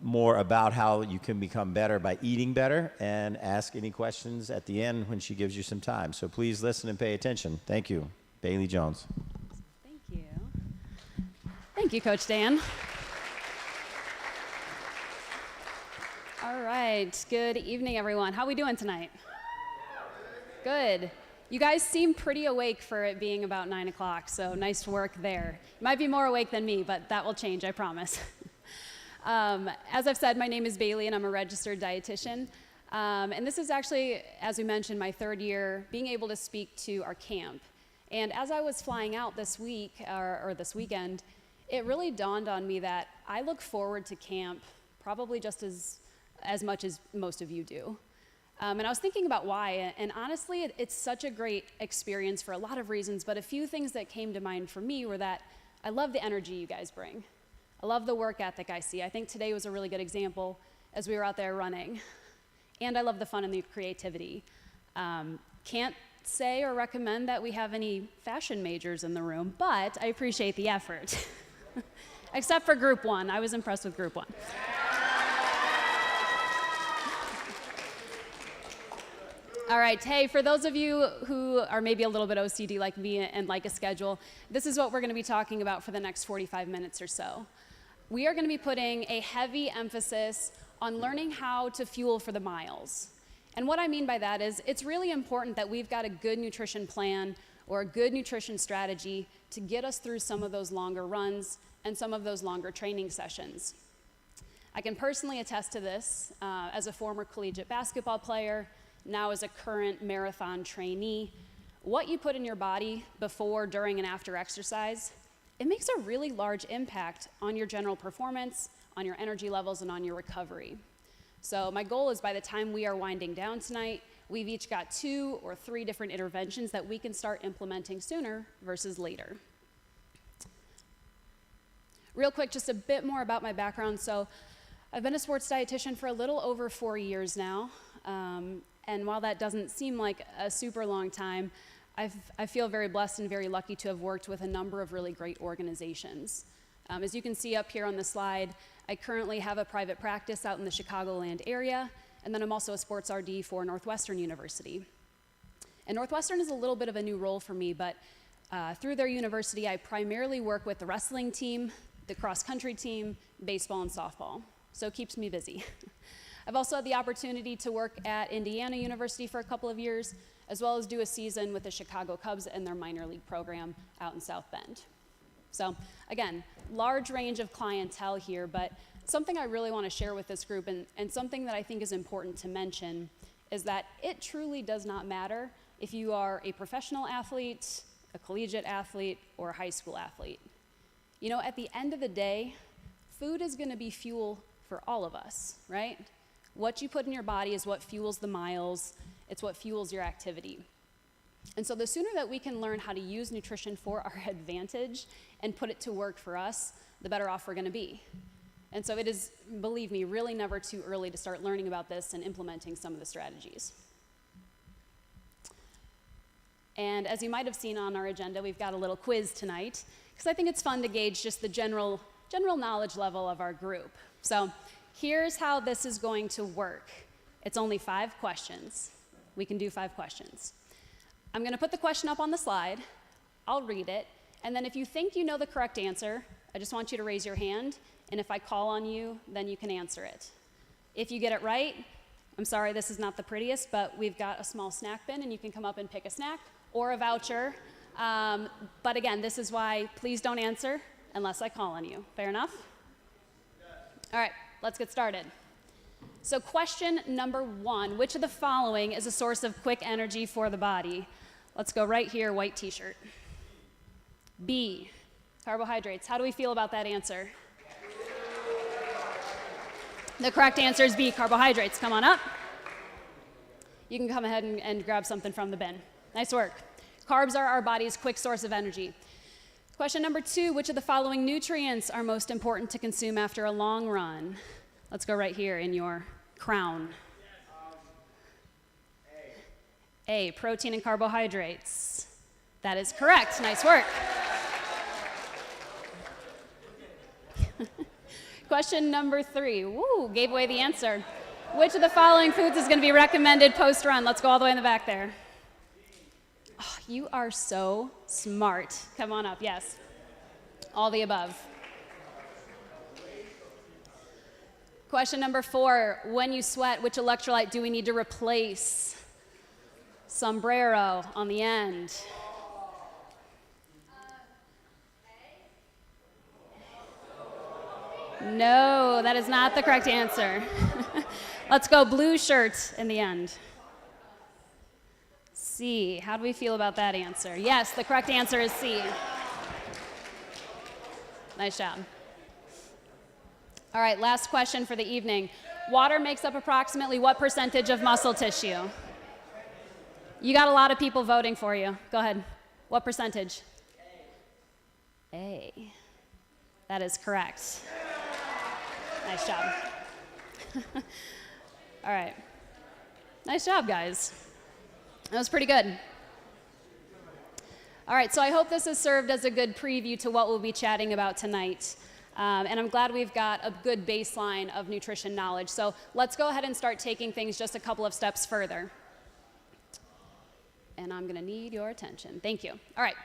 more about how you can become better by eating better, and ask any questions at the end when she gives you some time. So please listen and pay attention. Thank you. Bailey Jones. Thank you. Thank you, Coach Dan. All right. Good evening, everyone. How are we doing tonight? Good. You guys seem pretty awake for it being about 9 o'clock, so nice work there. You might be more awake than me, but that will change, I promise. As I've said, my name is Bailey, and I'm a registered dietitian. And this is actually, as we mentioned, my third year being able to speak to our camp. And as I was flying out this week, or this weekend, it really dawned on me that I look forward to camp probably just as much as most of you do. And I was thinking about why, and honestly, it's such a great experience for a lot of reasons, but a few things that came to mind for me were that I love the energy you guys bring. I love the work ethic I see. I think today was a really good example as we were out there running. And I love the fun and the creativity. Can't say or recommend that we have any fashion majors in the room, but I appreciate the effort. Except for Group 1. I was impressed with Group 1. All right, hey, for those of you who are maybe a little bit OCD like me and like a schedule, this is what we're going to be talking about for the next 45 minutes or so. We are going to be putting a heavy emphasis on learning how to fuel for the miles. And what I mean by that is it's really important that we've got a good nutrition plan or a good nutrition strategy to get us through some of those longer runs and some of those longer training sessions. I can personally attest to this as a former collegiate basketball player, now as a current marathon trainee. What you put in your body before, during, and after exercise, it makes a really large impact on your general performance, on your energy levels and on your recovery. So my goal is by the time we are winding down tonight, we've each got 2 or 3 different interventions that we can start implementing sooner versus later. Real quick, just a bit more about my background. So I've been a sports dietitian for a little over 4 years now. And while that doesn't seem like a super long time, I feel very blessed and very lucky to have worked with a number of really great organizations. As you can see up here on the slide, I currently have a private practice out in the Chicagoland area, and then I'm also a sports RD for Northwestern University. And Northwestern is a little bit of a new role for me, but through their university, I primarily work with the wrestling team, the cross-country team, baseball, and softball. So it keeps me busy. I've also had the opportunity to work at Indiana University for a couple of years, as well as do a season with the Chicago Cubs and their minor league program out in South Bend. So again, large range of clientele here, but something I really want to share with this group and something that I think is important to mention is that it truly does not matter if you are a professional athlete, a collegiate athlete, or a high school athlete. You know, at the end of the day, food is going to be fuel for all of us, right? What you put in your body is what fuels the miles, it's what fuels your activity. And so the sooner that we can learn how to use nutrition for our advantage and put it to work for us, the better off we're going to be. And so it is, believe me, really never too early to start learning about this and implementing some of the strategies. And as you might have seen on our agenda, we've got a little quiz tonight, because I think it's fun to gauge just the general knowledge level of our group. So here's how this is going to work. It's only 5 questions. We can do 5 questions. I'm going to put the question up on the slide. I'll read it. And then if you think you know the correct answer, I just want you to raise your hand. And if I call on you, then you can answer it. If you get it right, I'm sorry this is not the prettiest, but we've got a small snack bin and you can come up and pick a snack or a voucher. But again, this is why please don't answer unless I call on you. Fair enough? All right, let's get started. So question number 1, which of the following is a source of quick energy for the body? Let's go right here, white t-shirt. B, carbohydrates. How do we feel about that answer? The correct answer is B, carbohydrates. Come on up. You can come ahead and grab something from the bin. Nice work. Carbs are our body's quick source of energy. Question number 2, which of the following nutrients are most important to consume after a long run? Let's go right here in your crown. A, protein and carbohydrates. That is correct. Nice work. Question number 3. Woo, gave away the answer. Which of the following foods is going to be recommended post-run? Let's go all the way in the back there. Oh, you are so smart. Come on up. Yes. All the above. Question number 4. When you sweat, which electrolyte do we need to replace? Sombrero on the end. No, that is not the correct answer. Let's go blue shirt in the end. C. How do we feel about that answer? Yes, the correct answer is C. Nice job. All right, last question for the evening. Water makes up approximately what percentage of muscle tissue? You got a lot of people voting for you. Go ahead. What percentage? A. That is correct. Nice job. All right. Nice job, guys. That was pretty good. All right, so I hope this has served as a good preview to what we'll be chatting about tonight. And I'm glad we've got a good baseline of nutrition knowledge. So let's go ahead and start taking things just a couple of steps further. And I'm going to need your attention. Thank you. All right.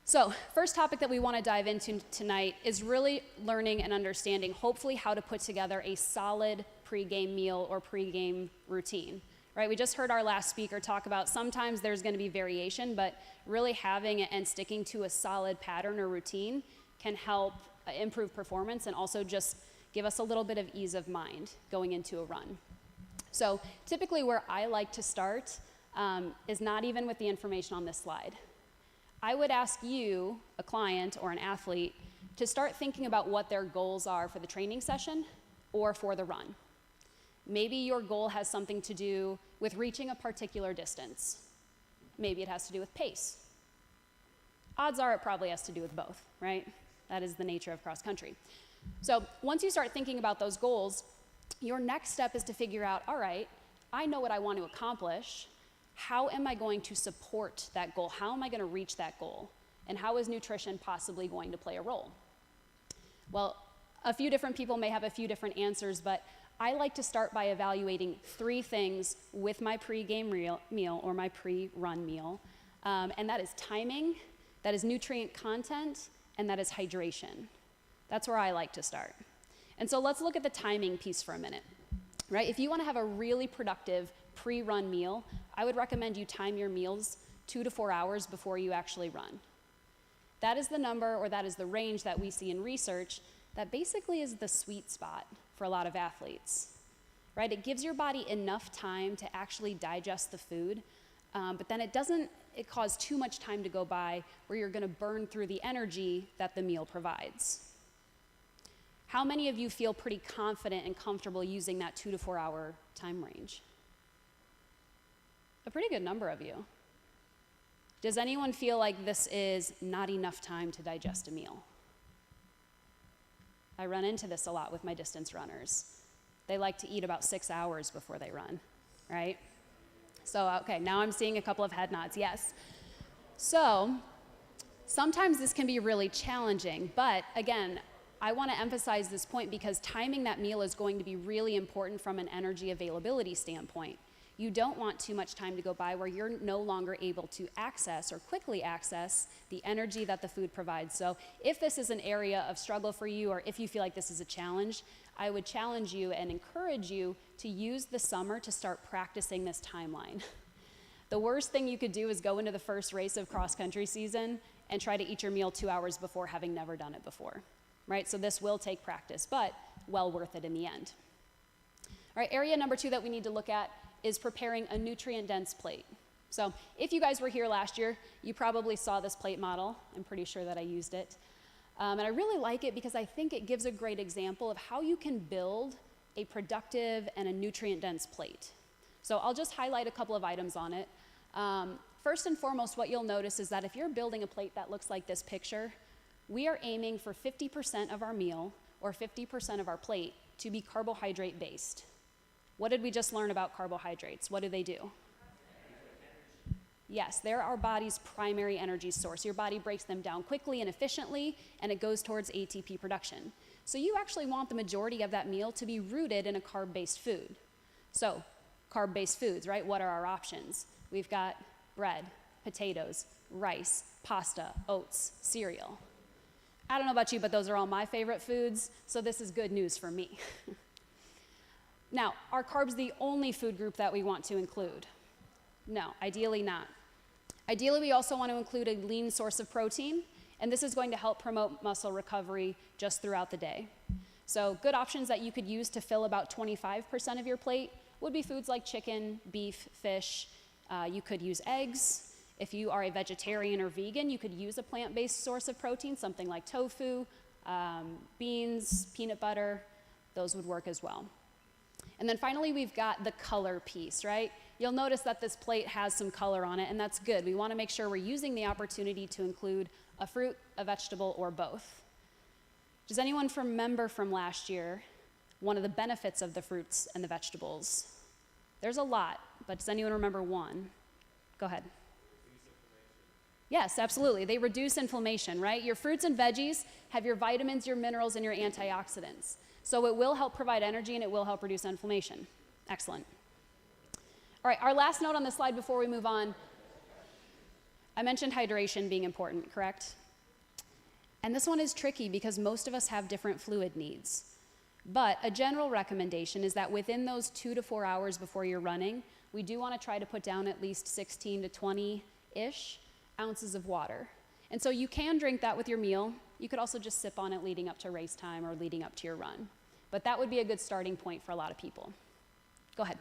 So first topic that we want to dive into tonight is really learning and understanding, hopefully, how to put together a solid pregame meal or pregame routine. Right? We just heard our last speaker talk about sometimes there's going to be variation, but really having and sticking to a solid pattern or routine can help improve performance and also just give us a little bit of ease of mind going into a run. So typically where I like to start is not even with the information on this slide. I would ask you, a client or an athlete, to start thinking about what their goals are for the training session or for the run. Maybe your goal has something to do with reaching a particular distance. Maybe it has to do with pace. Odds are it probably has to do with both, right? That is the nature of cross country. So once you start thinking about those goals, your next step is to figure out, all right, I know what I want to accomplish. How am I going to support that goal? How am I going to reach that goal? And how is nutrition possibly going to play a role? Well, a few different people may have a few different answers, but I like to start by evaluating 3 things with my pre-game meal or my pre-run meal, and that is timing, that is nutrient content, and that is hydration. That's where I like to start. And so let's look at the timing piece for a minute, right? If you want to have a really productive pre-run meal, I would recommend you time your meals 2 to 4 hours before you actually run. That is the number, or that is the range that we see in research that basically is the sweet spot for a lot of athletes, right? It gives your body enough time to actually digest the food, but then it cause too much time to go by where you're gonna burn through the energy that the meal provides. How many of you feel pretty confident and comfortable using that 2 to 4 hour time range? A pretty good number of you. Does anyone feel like this is not enough time to digest a meal? I run into this a lot with my distance runners. They like to eat about 6 hours before they run, right? So, okay, now I'm seeing a couple of head nods, yes. So, sometimes this can be really challenging, but again, I want to emphasize this point because timing that meal is going to be really important from an energy availability standpoint. You don't want too much time to go by where you're no longer able to access or quickly access the energy that the food provides. So if this is an area of struggle for you, or if you feel like this is a challenge, I would challenge you and encourage you to use the summer to start practicing this timeline. The worst thing you could do is go into the first race of cross-country season and try to eat your meal 2 hours before, having never done it before, right? So this will take practice, but well worth it in the end. All right, area number 2 that we need to look at is preparing a nutrient-dense plate. So if you guys were here last year, you probably saw this plate model. I'm pretty sure that I used it. And I really like it because I think it gives a great example of how you can build a productive and a nutrient-dense plate. So I'll just highlight a couple of items on it. First and foremost, what you'll notice is that if you're building a plate that looks like this picture, we are aiming for 50% of our meal or 50% of our plate to be carbohydrate-based. What did we just learn about carbohydrates? What do they do? Yes, they're our body's primary energy source. Your body breaks them down quickly and efficiently, and it goes towards ATP production. So you actually want the majority of that meal to be rooted in a carb-based food. So, carb-based foods, right? What are our options? We've got bread, potatoes, rice, pasta, oats, cereal. I don't know about you, but those are all my favorite foods, so this is good news for me. Now, are carbs the only food group that we want to include? No, ideally not. Ideally, we also want to include a lean source of protein, and this is going to help promote muscle recovery just throughout the day. So good options that you could use to fill about 25% of your plate would be foods like chicken, beef, fish. You could use eggs. If you are a vegetarian or vegan, you could use a plant-based source of protein, something like tofu, beans, peanut butter. Those would work as well. And then finally, we've got the color piece, right? You'll notice that this plate has some color on it, and that's good. We want to make sure we're using the opportunity to include a fruit, a vegetable, or both. Does anyone remember from last year one of the benefits of the fruits and the vegetables? There's a lot, but does anyone remember one? Go ahead. Yes, absolutely. They reduce inflammation, right? Your fruits and veggies have your vitamins, your minerals, and your antioxidants. So it will help provide energy and it will help reduce inflammation. Excellent. All right, our last note on the slide before we move on. I mentioned hydration being important, correct? And this one is tricky because most of us have different fluid needs. But a general recommendation is that within those 2 to 4 hours before you're running, we do want to try to put down at least 16 to 20-ish ounces of water. And so you can drink that with your meal. You could also just sip on it leading up to race time or leading up to your run. But that would be a good starting point for a lot of people. Go ahead.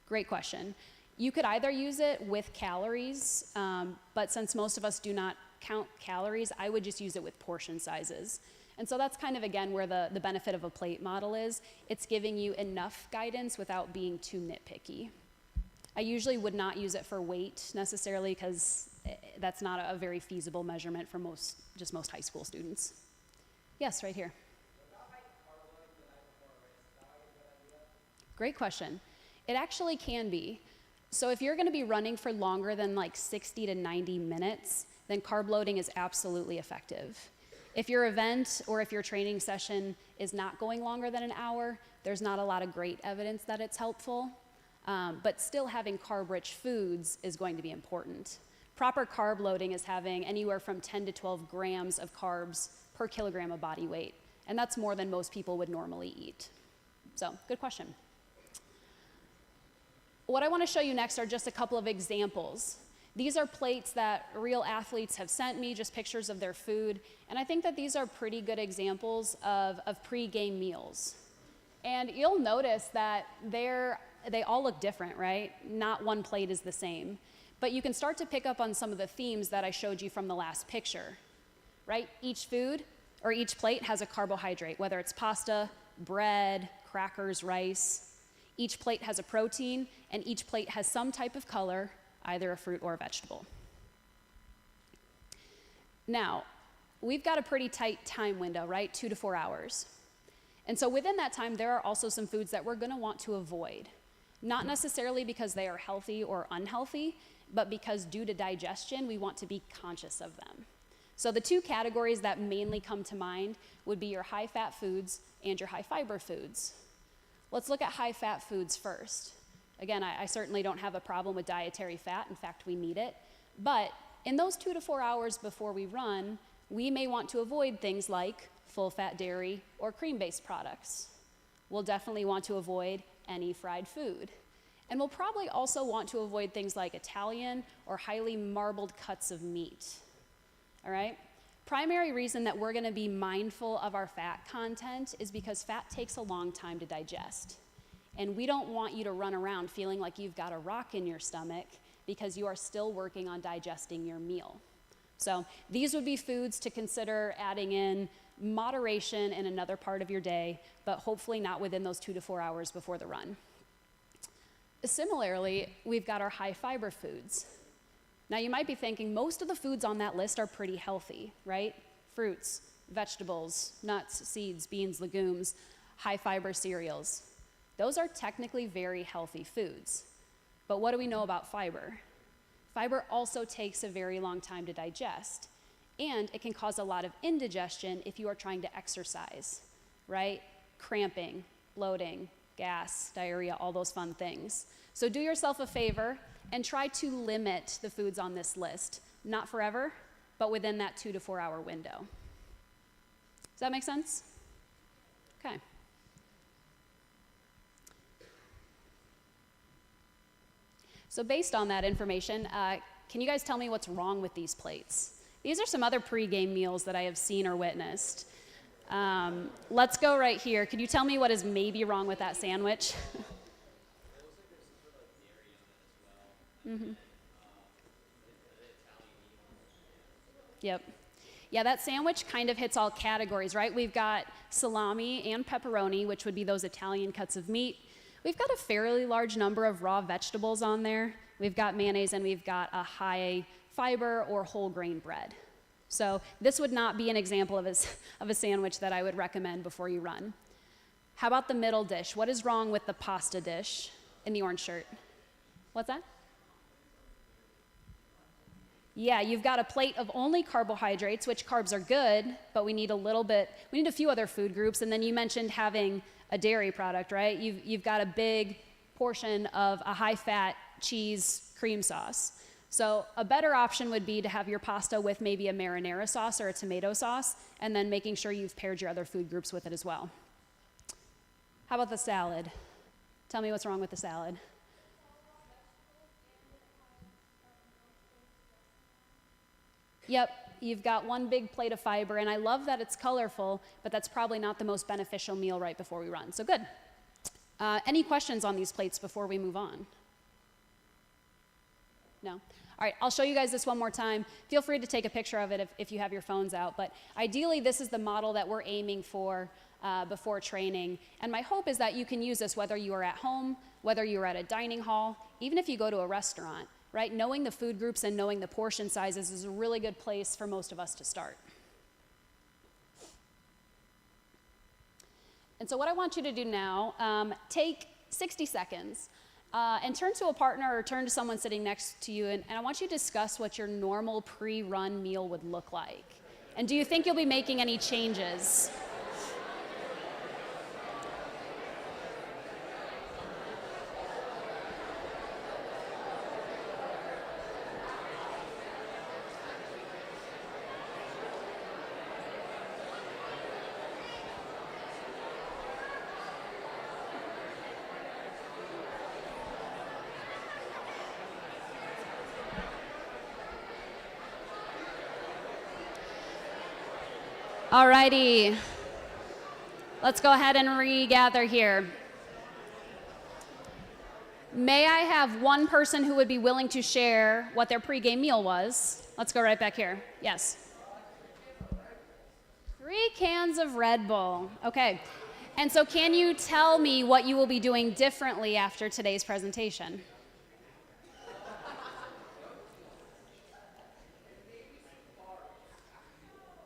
Great question. You could either use it with calories, but since most of us do not count calories, I would just use it with portion sizes. And so that's kind of, again, where the benefit of a plate model is. It's giving you enough guidance without being too nitpicky. I usually would not use it for weight necessarily because that's not a very feasible measurement for most high school students. Yes, right here. Great question. It actually can be. So if you're going to be running for longer than like 60 to 90 minutes, then carb loading is absolutely effective. If your event or if your training session is not going longer than an hour, there's not a lot of great evidence that it's helpful. But still having carb-rich foods is going to be important. Proper carb loading is having anywhere from 10 to 12 grams of carbs per kilogram of body weight. And that's more than most people would normally eat. So, good question. What I want to show you next are just a couple of examples. These are plates that real athletes have sent me, just pictures of their food. And I think that these are pretty good examples of pre-game meals. And you'll notice that they all look different, right? Not one plate is the same. But you can start to pick up on some of the themes that I showed you from the last picture, right? Each food or each plate has a carbohydrate, whether it's pasta, bread, crackers, rice. Each plate has a protein, and each plate has some type of color, either a fruit or a vegetable. Now, we've got a pretty tight time window, right? 2 to 4 hours. And so within that time, there are also some foods that we're gonna want to avoid. Not necessarily because they are healthy or unhealthy, but because due to digestion, we want to be conscious of them. So the two categories that mainly come to mind would be your high-fat foods and your high-fiber foods. Let's look at high-fat foods first. Again, I certainly don't have a problem with dietary fat. In fact, we need it. But in those 2 to 4 hours before we run, we may want to avoid things like full-fat dairy or cream-based products. We'll definitely want to avoid any fried food. And we'll probably also want to avoid things like Italian or highly marbled cuts of meat. All right? Primary reason that we're going to be mindful of our fat content is because fat takes a long time to digest. And we don't want you to run around feeling like you've got a rock in your stomach because you are still working on digesting your meal. So these would be foods to consider adding in moderation in another part of your day, but hopefully not within those 2 to 4 hours before the run. Similarly, we've got our high fiber foods. Now you might be thinking most of the foods on that list are pretty healthy, right? Fruits, vegetables, nuts, seeds, beans, legumes, high fiber cereals. Those are technically very healthy foods. But what do we know about fiber? Fiber also takes a very long time to digest, and it can cause a lot of indigestion if you are trying to exercise, right? Cramping, bloating, gas, diarrhea, all those fun things. So do yourself a favor and try to limit the foods on this list. Not forever, but within that 2 to 4 hour window. Does that make sense? Okay. So based on that information, can you guys tell me what's wrong with these plates? These are some other pre-game meals that I have seen or witnessed. Let's go right here. Could you tell me what is maybe wrong with that sandwich? Mm-hmm. Yep. Yeah, that sandwich kind of hits all categories, right? We've got salami and pepperoni, which would be those Italian cuts of meat. We've got a fairly large number of raw vegetables on there. We've got mayonnaise, and we've got a high fiber or whole grain bread. So this would not be an example of a sandwich that I would recommend before you run. How about the middle dish? What is wrong with the pasta dish in the orange shirt? What's that? Yeah, you've got a plate of only carbohydrates, which carbs are good, but we need a few other food groups. And then you mentioned having a dairy product, right? You've got a big portion of a high-fat cheese cream sauce. So a better option would be to have your pasta with maybe a marinara sauce or a tomato sauce, and then making sure you've paired your other food groups with it as well. How about the salad? Tell me what's wrong with the salad. Yep, you've got one big plate of fiber, and I love that it's colorful, but that's probably not the most beneficial meal right before we run. So good. Any questions on these plates before we move on? No? All right, I'll show you guys this one more time. Feel free to take a picture of it if you have your phones out. But ideally, this is the model that we're aiming for before training. And my hope is that you can use this whether you are at home, whether you are at a dining hall, even if you go to a restaurant, right? Knowing the food groups and knowing the portion sizes is a really good place for most of us to start. And so what I want you to do now, take 60 seconds and turn to a partner or turn to someone sitting next to you, and I want you to discuss what your normal pre-run meal would look like. And do you think you'll be making any changes? Alrighty, let's go ahead and regather here. May I have one person who would be willing to share what their pregame meal was? Let's go right back here. Yes. 3 cans of Red Bull. Okay. And so can you tell me what you will be doing differently after today's presentation?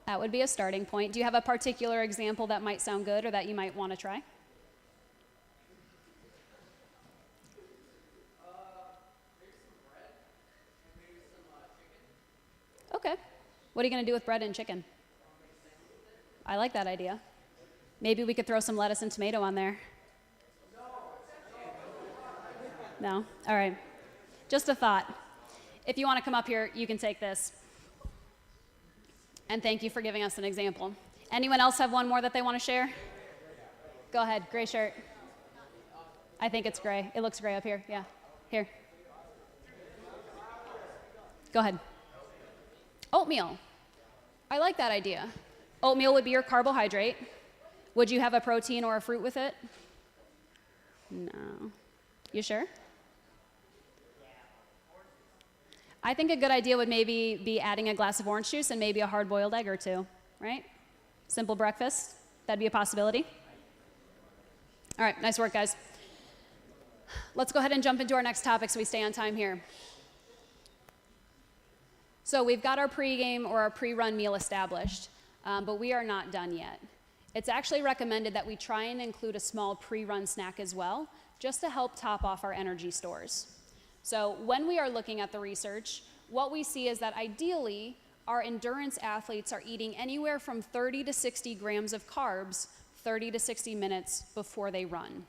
That would be a starting point. Do you have a particular example that might sound good or that you might want to try? Okay. What are you going to do with bread and chicken? I like that idea. Maybe we could throw some lettuce and tomato on there. No? All right. Just a thought. If you want to come up here, you can take this. And thank you for giving us an example. Anyone else have one more that they want to share? Go ahead, gray shirt. I think it's gray. It looks gray up here. Yeah, here. Go ahead. Oatmeal. I like that idea. Oatmeal would be your carbohydrate. Would you have a protein or a fruit with it? No. You sure? I think a good idea would maybe be adding a glass of orange juice and maybe a hard-boiled egg or two, right? Simple breakfast. That'd be a possibility. All right, nice work, guys. Let's go ahead and jump into our next topic so we stay on time here. So we've got our pregame or our pre-run meal established, but we are not done yet. It's actually recommended that we try and include a small pre-run snack as well, just to help top off our energy stores. So when we are looking at the research, what we see is that ideally, our endurance athletes are eating anywhere from 30 to 60 grams of carbs 30 to 60 minutes before they run.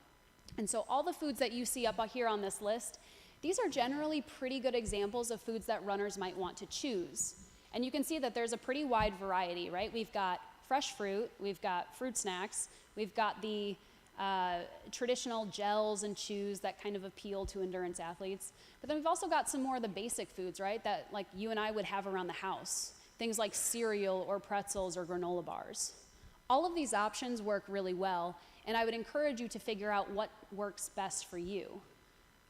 And so all the foods that you see up here on this list, these are generally pretty good examples of foods that runners might want to choose. And you can see that there's a pretty wide variety, right? We've got fresh fruit, we've got fruit snacks, we've got the traditional gels and chews that kind of appeal to endurance athletes. But then we've also got some more of the basic foods, right, that like you and I would have around the house. Things like cereal or pretzels or granola bars. All of these options work really well, and I would encourage you to figure out what works best for you.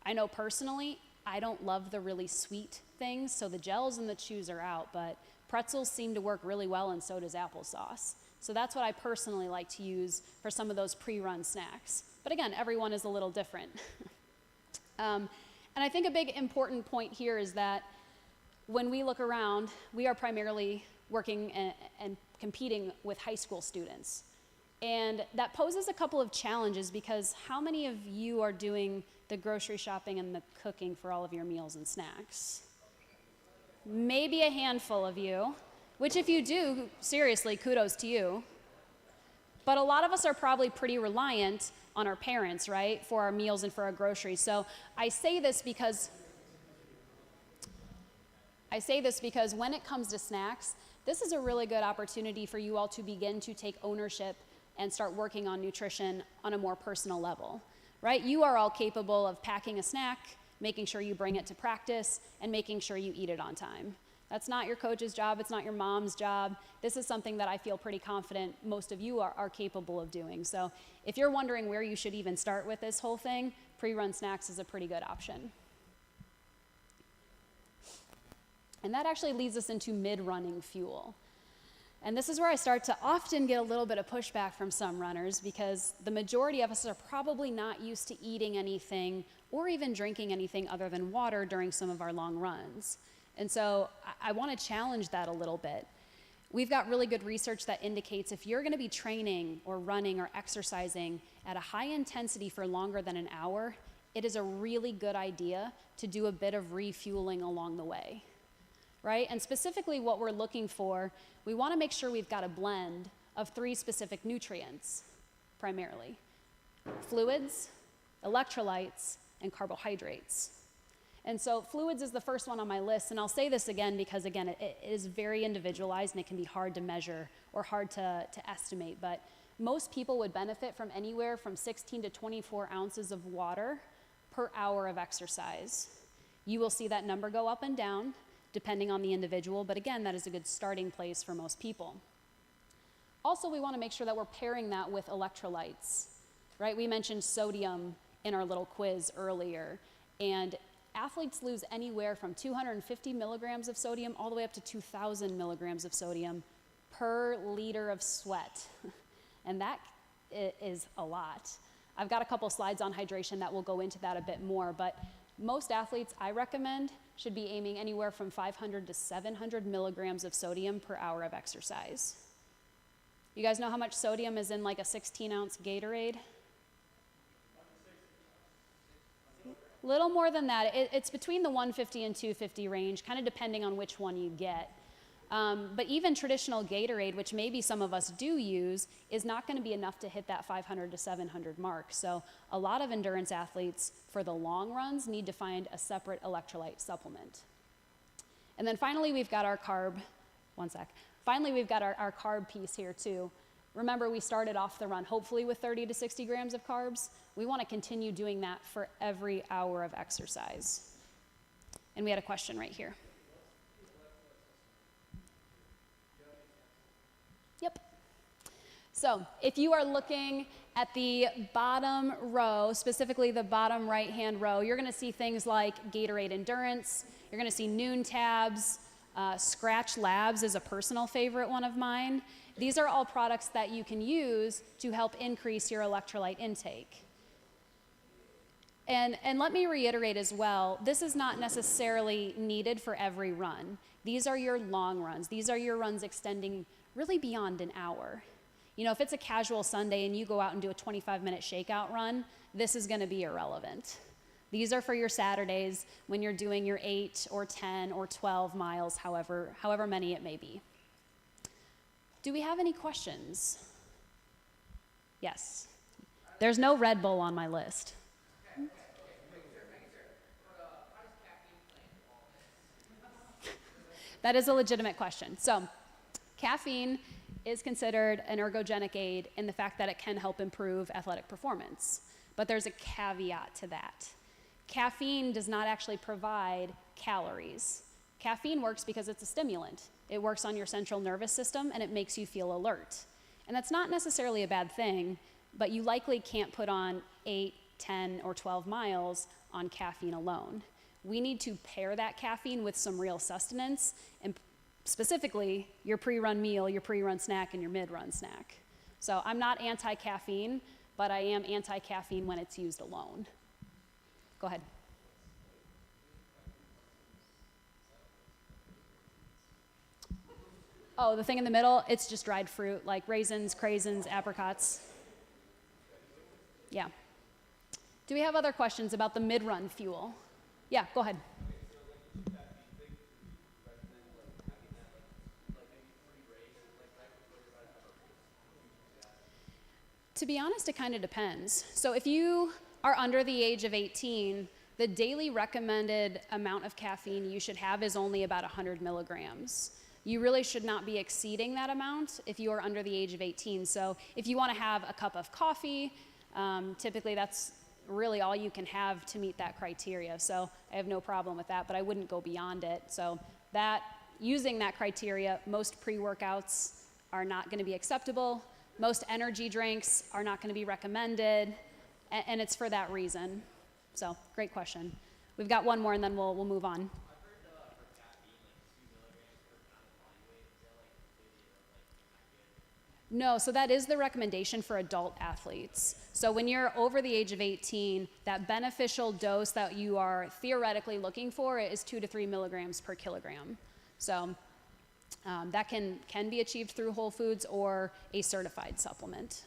I know personally, I don't love the really sweet things, so the gels and the chews are out, but pretzels seem to work really well, and so does applesauce. So that's what I personally like to use for some of those pre-run snacks. But again, everyone is a little different. And I think a big important point here is that when we look around, we are primarily working and competing with high school students. And that poses a couple of challenges because how many of you are doing the grocery shopping and the cooking for all of your meals and snacks? Maybe a handful of you. Which if you do, seriously, kudos to you. But a lot of us are probably pretty reliant on our parents, right, for our meals and for our groceries. So I say this because when it comes to snacks, this is a really good opportunity for you all to begin to take ownership and start working on nutrition on a more personal level, right? You are all capable of packing a snack, making sure you bring it to practice, and making sure you eat it on time. That's not your coach's job, it's not your mom's job. This is something that I feel pretty confident most of you are capable of doing. So if you're wondering where you should even start with this whole thing, pre-run snacks is a pretty good option. And that actually leads us into mid-running fuel. And this is where I start to often get a little bit of pushback from some runners because the majority of us are probably not used to eating anything or even drinking anything other than water during some of our long runs. And so I want to challenge that a little bit. We've got really good research that indicates if you're going to be training or running or exercising at a high intensity for longer than an hour, it is a really good idea to do a bit of refueling along the way, right? And specifically what we're looking for, we want to make sure we've got a blend of 3 specific nutrients, primarily. Fluids, electrolytes, and carbohydrates. And so fluids is the first one on my list, and I'll say this again because, again, it is very individualized and it can be hard to measure or hard to estimate, but most people would benefit from anywhere from 16 to 24 ounces of water per hour of exercise. You will see that number go up and down depending on the individual, but again, that is a good starting place for most people. Also, we want to make sure that we're pairing that with electrolytes, right? We mentioned sodium in our little quiz earlier, and athletes lose anywhere from 250 milligrams of sodium all the way up to 2,000 milligrams of sodium per liter of sweat, and that is a lot. I've got a couple slides on hydration that will go into that a bit more, but most athletes I recommend should be aiming anywhere from 500 to 700 milligrams of sodium per hour of exercise. You guys know how much sodium is in like a 16-ounce Gatorade? Little more than that. It's between the 150 and 250 range, kind of depending on which one you get. But even traditional Gatorade, which maybe some of us do use, is not going to be enough to hit that 500 to 700 mark. So a lot of endurance athletes for the long runs need to find a separate electrolyte supplement. And then finally, we've got our carb. Finally, we've got our carb piece here too. Remember, we started off the run hopefully with 30 to 60 grams of carbs. We want to continue doing that for every hour of exercise. And we had a question right here. Yep. So if you are looking at the bottom row, specifically the bottom right-hand row, you're going to see things like Gatorade Endurance. You're going to see Noon Tabs. Scratch Labs is a personal favorite one of mine. These are all products that you can use to help increase your electrolyte intake. And let me reiterate as well, this is not necessarily needed for every run. These are your long runs. These are your runs extending really beyond an hour. You know, if it's a casual Sunday and you go out and do a 25-minute shakeout run, this is going to be irrelevant. These are for your Saturdays when you're doing your 8 or 10 or 12 miles, however many it may be. Do we have any questions? Yes. There's no Red Bull on my list. That is a legitimate question. So, caffeine is considered an ergogenic aid in the fact that it can help improve athletic performance. But there's a caveat to that. Caffeine does not actually provide calories. Caffeine works because it's a stimulant. It works on your central nervous system and it makes you feel alert. And that's not necessarily a bad thing, but you likely can't put on 8, 10, or 12 miles on caffeine alone. We need to pair that caffeine with some real sustenance, and specifically your pre-run meal, your pre-run snack, and your mid-run snack. So I'm not anti-caffeine, but I am anti-caffeine when it's used alone. Go ahead. Oh, the thing in the middle, it's just dried fruit, like raisins, craisins, apricots. Yeah. Do we have other questions about the mid-run fuel? Yeah, go ahead. To be honest, it kind of depends. So if you are under the age of 18, the daily recommended amount of caffeine you should have is only about 100 milligrams. You really should not be exceeding that amount if you are under the age of 18. So if you want to have a cup of coffee, typically that's really all you can have to meet that criteria. So I have no problem with that, but I wouldn't go beyond it. So that, using that criteria, most pre-workouts are not going to be acceptable. Most energy drinks are not going to be recommended, and it's for that reason. So great question. We've got one more and then we'll move on. No, so that is the recommendation for adult athletes. So when you're over the age of 18, that beneficial dose that you are theoretically looking for is 2 to 3 milligrams per kilogram. So that can be achieved through Whole Foods or a certified supplement.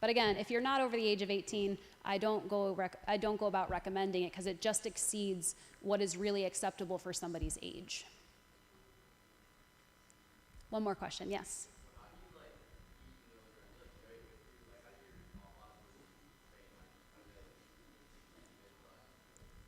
But again, if you're not over the age of 18, I don't go about recommending it because it just exceeds what is really acceptable for somebody's age. One more question, yes?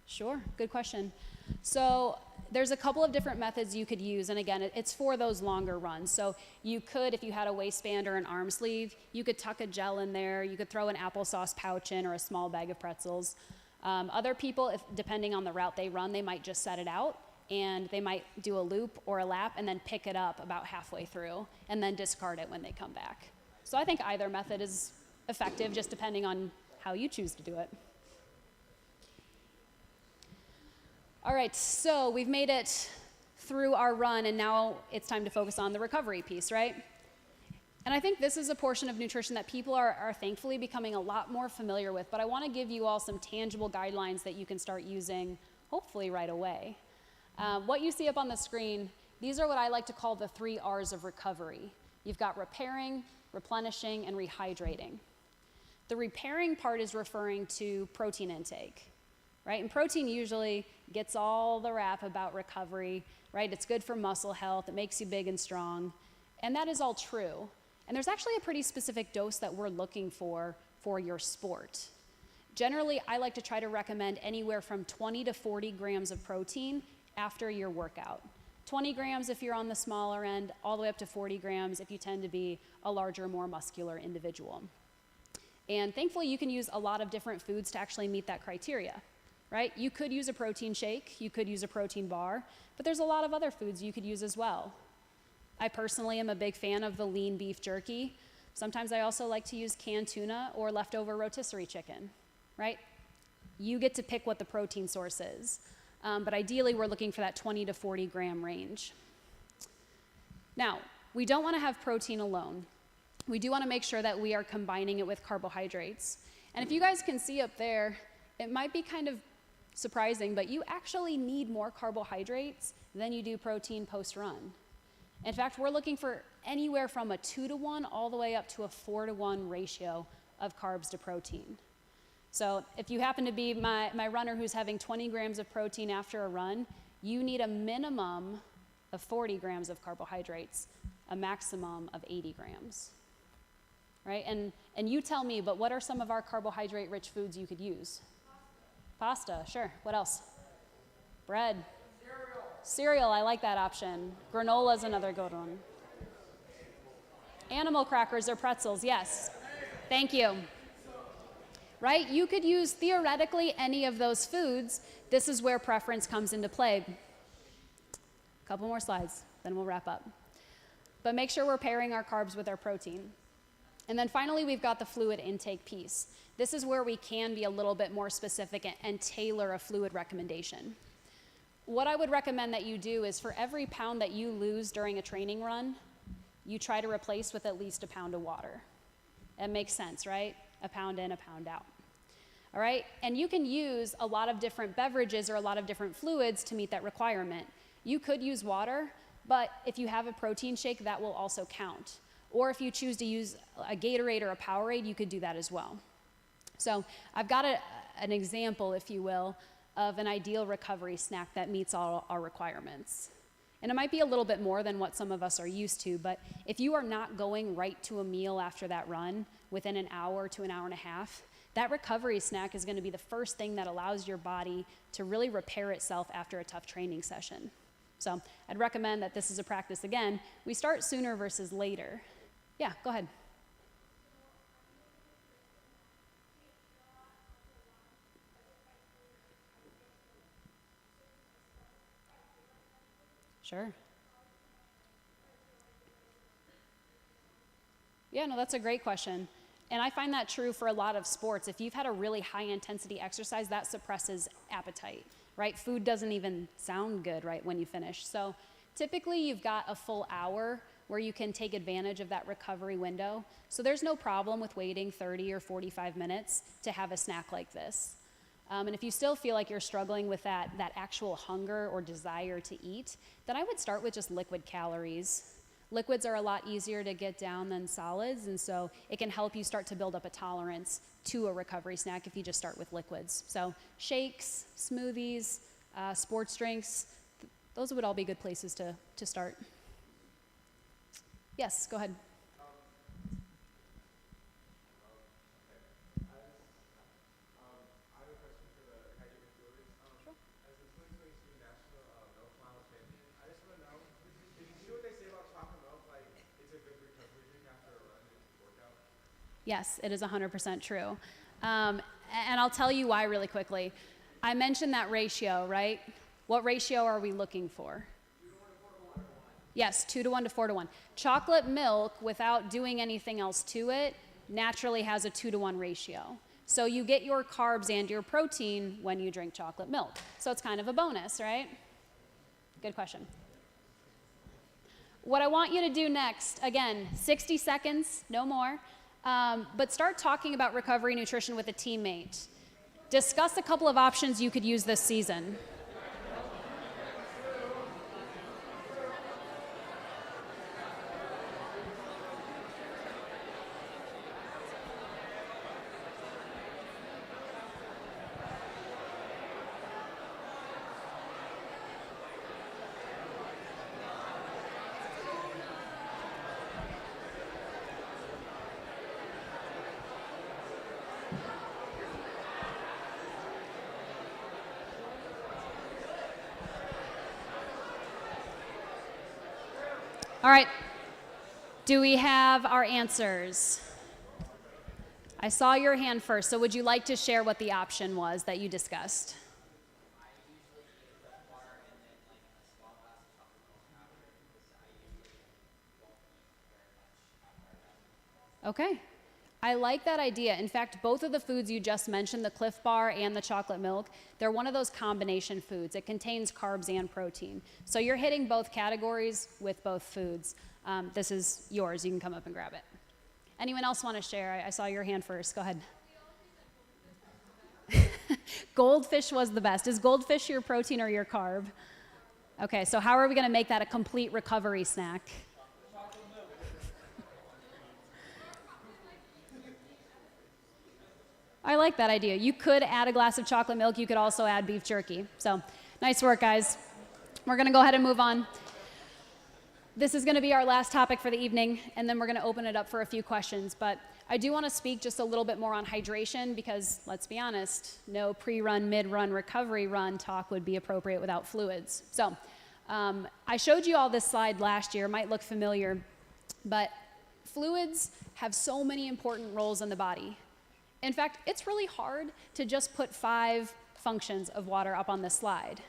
Sure, good question. So there's a couple of different methods you could use, and again, it's for those longer runs. So you could, if you had a waistband or an arm sleeve, you could tuck a gel in there, you could throw an applesauce pouch in or a small bag of pretzels. Other people, depending on the route they run, they might just set it out, and they might do a loop or a lap and then pick it up about halfway through and then discard it when they come back. So I think either method is effective, just depending on how you choose to do it. All right, so we've made it through our run, and now it's time to focus on the recovery piece, right? And I think this is a portion of nutrition that people are thankfully becoming a lot more familiar with, but I want to give you all some tangible guidelines that you can start using, hopefully right away. What you see up on the screen, these are what I like to call the 3 R's of recovery. You've got repairing, replenishing, and rehydrating. The repairing part is referring to protein intake. Right? And protein usually gets all the rap about recovery, right? It's good for muscle health, it makes you big and strong, and that is all true. And there's actually a pretty specific dose that we're looking for your sport. Generally, I like to try to recommend anywhere from 20 to 40 grams of protein after your workout. 20 grams if you're on the smaller end, all the way up to 40 grams if you tend to be a larger, more muscular individual. And thankfully, you can use a lot of different foods to actually meet that criteria. Right? You could use a protein shake, you could use a protein bar, but there's a lot of other foods you could use as well. I personally am a big fan of the lean beef jerky. Sometimes I also like to use canned tuna or leftover rotisserie chicken, right? You get to pick what the protein source is, but ideally we're looking for that 20 to 40 gram range. Now, we don't want to have protein alone. We do want to make sure that we are combining it with carbohydrates. And if you guys can see up there, it might be kind of surprising, but you actually need more carbohydrates than you do protein post-run. In fact, we're looking for anywhere from a 2-to-1 all the way up to a 4-to-1 ratio of carbs to protein. So if you happen to be my runner who's having 20 grams of protein after a run, you need a minimum of 40 grams of carbohydrates, a maximum of 80 grams. Right? And you tell me, but what are some of our carbohydrate-rich foods you could use? Pasta, sure. What else? Bread. Cereal, I like that option. Granola is another good one. Animal crackers or pretzels, yes. Thank you. Right? You could use theoretically any of those foods. This is where preference comes into play. A couple more slides, then we'll wrap up. But make sure we're pairing our carbs with our protein. And then finally, we've got the fluid intake piece. This is where we can be a little bit more specific and tailor a fluid recommendation. What I would recommend that you do is for every pound that you lose during a training run, you try to replace with at least a pound of water. It makes sense, right? A pound in, a pound out. All right? And you can use a lot of different beverages or a lot of different fluids to meet that requirement. You could use water, but if you have a protein shake, that will also count. Or if you choose to use a Gatorade or a Powerade, you could do that as well. So I've got an example, if you will, of an ideal recovery snack that meets all our requirements. And it might be a little bit more than what some of us are used to, but if you are not going right to a meal after that run within an hour to an hour and a half, that recovery snack is going to be the first thing that allows your body to really repair itself after a tough training session. So I'd recommend that this is a practice. Again, we start sooner versus later. Yeah, go ahead. Sure. Yeah, no, that's a great question. And I find that true for a lot of sports. If you've had a really high intensity exercise, that suppresses appetite, right? Food doesn't even sound good, right, when you finish. So typically you've got a full hour where you can take advantage of that recovery window. So there's no problem with waiting 30 or 45 minutes to have a snack like this. And if you still feel like you're struggling with that actual hunger or desire to eat, then I would start with just liquid calories. Liquids are a lot easier to get down than solids, and so it can help you start to build up a tolerance to a recovery snack if you just start with liquids. So shakes, smoothies, sports drinks, those would all be good places to start. Yes, go ahead. Yes, it is 100% true. And I'll tell you why really quickly. I mentioned that ratio, right? What ratio are we looking for? Yes, 2 to 1 to 4 to 1. Chocolate milk, without doing anything else to it, naturally has a 2 to 1 ratio. So you get your carbs and your protein when you drink chocolate milk. So it's kind of a bonus, right? Good question. What I want you to do next, again, 60 seconds, no more, but start talking about recovery nutrition with a teammate. Discuss a couple of options you could use this season. All right, do we have our answers? I saw your hand first, so would you like to share what the option was that you discussed? Okay, I like that idea. In fact, both of the foods you just mentioned, the Cliff Bar and the chocolate milk, they're one of those combination foods. It contains carbs and protein. So you're hitting both categories with both foods. This is yours. You can come up and grab it. Anyone else want to share? I saw your hand first. Go ahead. Goldfish was the best. Is goldfish your protein or your carb? Okay, so how are we going to make that a complete recovery snack? I like that idea. You could add a glass of chocolate milk. You could also add beef jerky. So nice work, guys. We're going to go ahead and move on. This is going to be our last topic for the evening, and then we're going to open it up for a few questions. But I do want to speak just a little bit more on hydration because, let's be honest, no pre-run, mid-run, recovery run talk would be appropriate without fluids. So I showed you all this slide last year. It might look familiar, but fluids have so many important roles in the body. In fact, it's really hard to just put 5 functions of water up on this slide.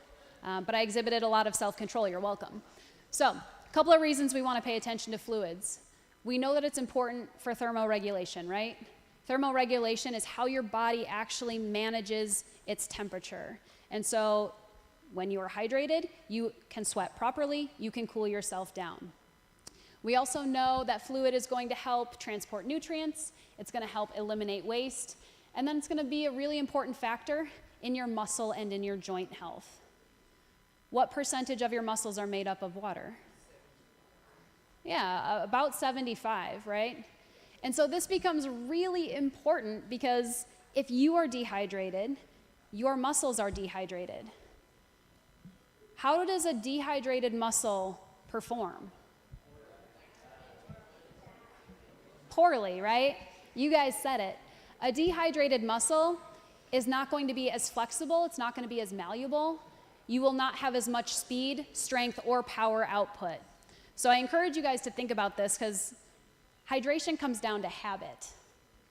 But I exhibited a lot of self-control. You're welcome. So a couple of reasons we want to pay attention to fluids. We know that it's important for thermoregulation, right? Thermoregulation is how your body actually manages its temperature. And so when you are hydrated, you can sweat properly, you can cool yourself down. We also know that fluid is going to help transport nutrients, it's going to help eliminate waste, and then it's going to be a really important factor in your muscle and in your joint health. What percentage of your muscles are made up of water? Yeah, about 75, right? And so this becomes really important because if you are dehydrated, your muscles are dehydrated. How does a dehydrated muscle perform? Poorly, right? You guys said it. A dehydrated muscle is not going to be as flexible, it's not going to be as malleable. You will not have as much speed, strength, or power output. So I encourage you guys to think about this because hydration comes down to habit,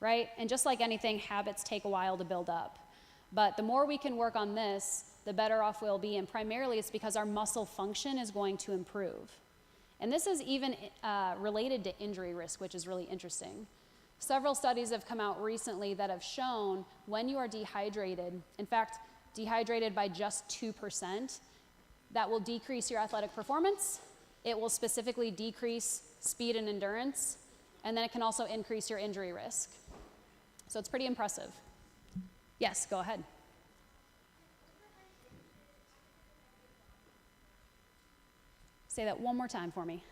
right? And just like anything, habits take a while to build up. But the more we can work on this, the better off we'll be. And primarily it's because our muscle function is going to improve. And this is even related to injury risk, which is really interesting. Several studies have come out recently that have shown when you are dehydrated, in fact, dehydrated by just 2%, that will decrease your athletic performance. It will specifically decrease speed and endurance, and then it can also increase your injury risk. So it's pretty impressive. Yes, go ahead. Say that one more time for me.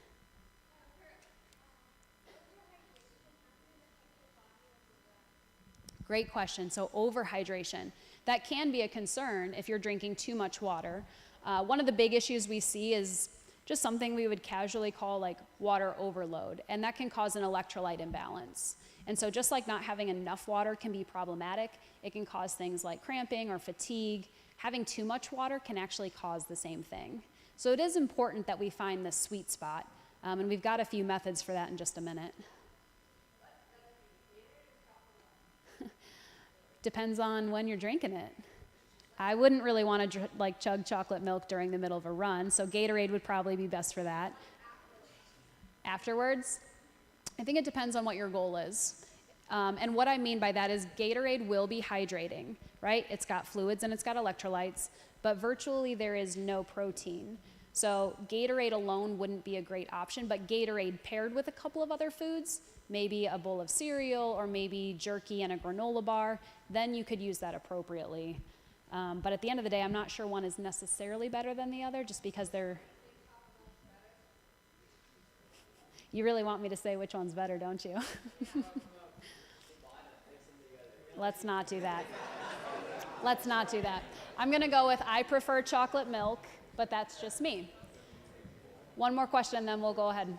Great question. So overhydration. That can be a concern if you're drinking too much water. One of the big issues we see is just something we would casually call like water overload, and that can cause an electrolyte imbalance. And so just like not having enough water can be problematic, it can cause things like cramping or fatigue. Having too much water can actually cause the same thing. So it is important that we find the sweet spot, and we've got a few methods for that in just a minute. Depends on when you're drinking it. I wouldn't really want to chug chocolate milk during the middle of a run, so Gatorade would probably be best for that. Afterwards, I think it depends on what your goal is. And what I mean by that is Gatorade will be hydrating, right? It's got fluids and it's got electrolytes, but virtually there is no protein. So Gatorade alone wouldn't be a great option, but Gatorade paired with a couple of other foods, maybe a bowl of cereal or maybe jerky and a granola bar, then you could use that appropriately. But at the end of the day, I'm not sure one is necessarily better than the other just because they're... You really want me to say which one's better, don't you? Let's not do that. Let's not do that. I'm going to go with I prefer chocolate milk, but that's just me. One more question, then we'll go ahead.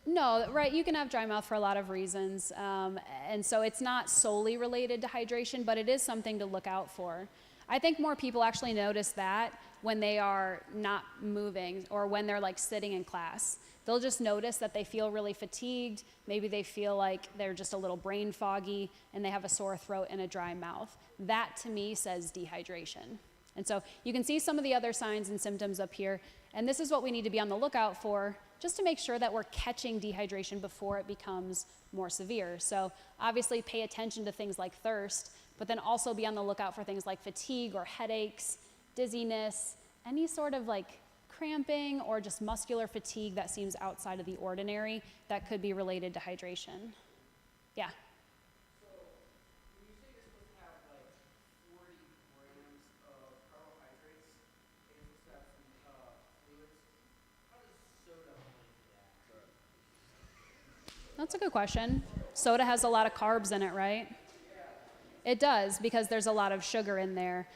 No, right, you can have dry mouth for a lot of reasons, and so it's not solely related to hydration, but it is something to look out for. I think more people actually notice that when they are not moving or when they're like sitting in class. They'll just notice that they feel really fatigued, maybe they feel like they're just a little brain foggy, and they have a sore throat and a dry mouth. That to me says dehydration. And so you can see some of the other signs and symptoms up here, and this is what we need to be on the lookout for just to make sure that we're catching dehydration before it becomes more severe. So obviously pay attention to things like thirst, but then also be on the lookout for things like fatigue or headaches, dizziness, any sort of like cramping or just muscular fatigue that seems outside of the ordinary that could be related to hydration. Yeah. That's a good question. Soda has a lot of carbs in it, right? It does, because there's a lot of sugar in there.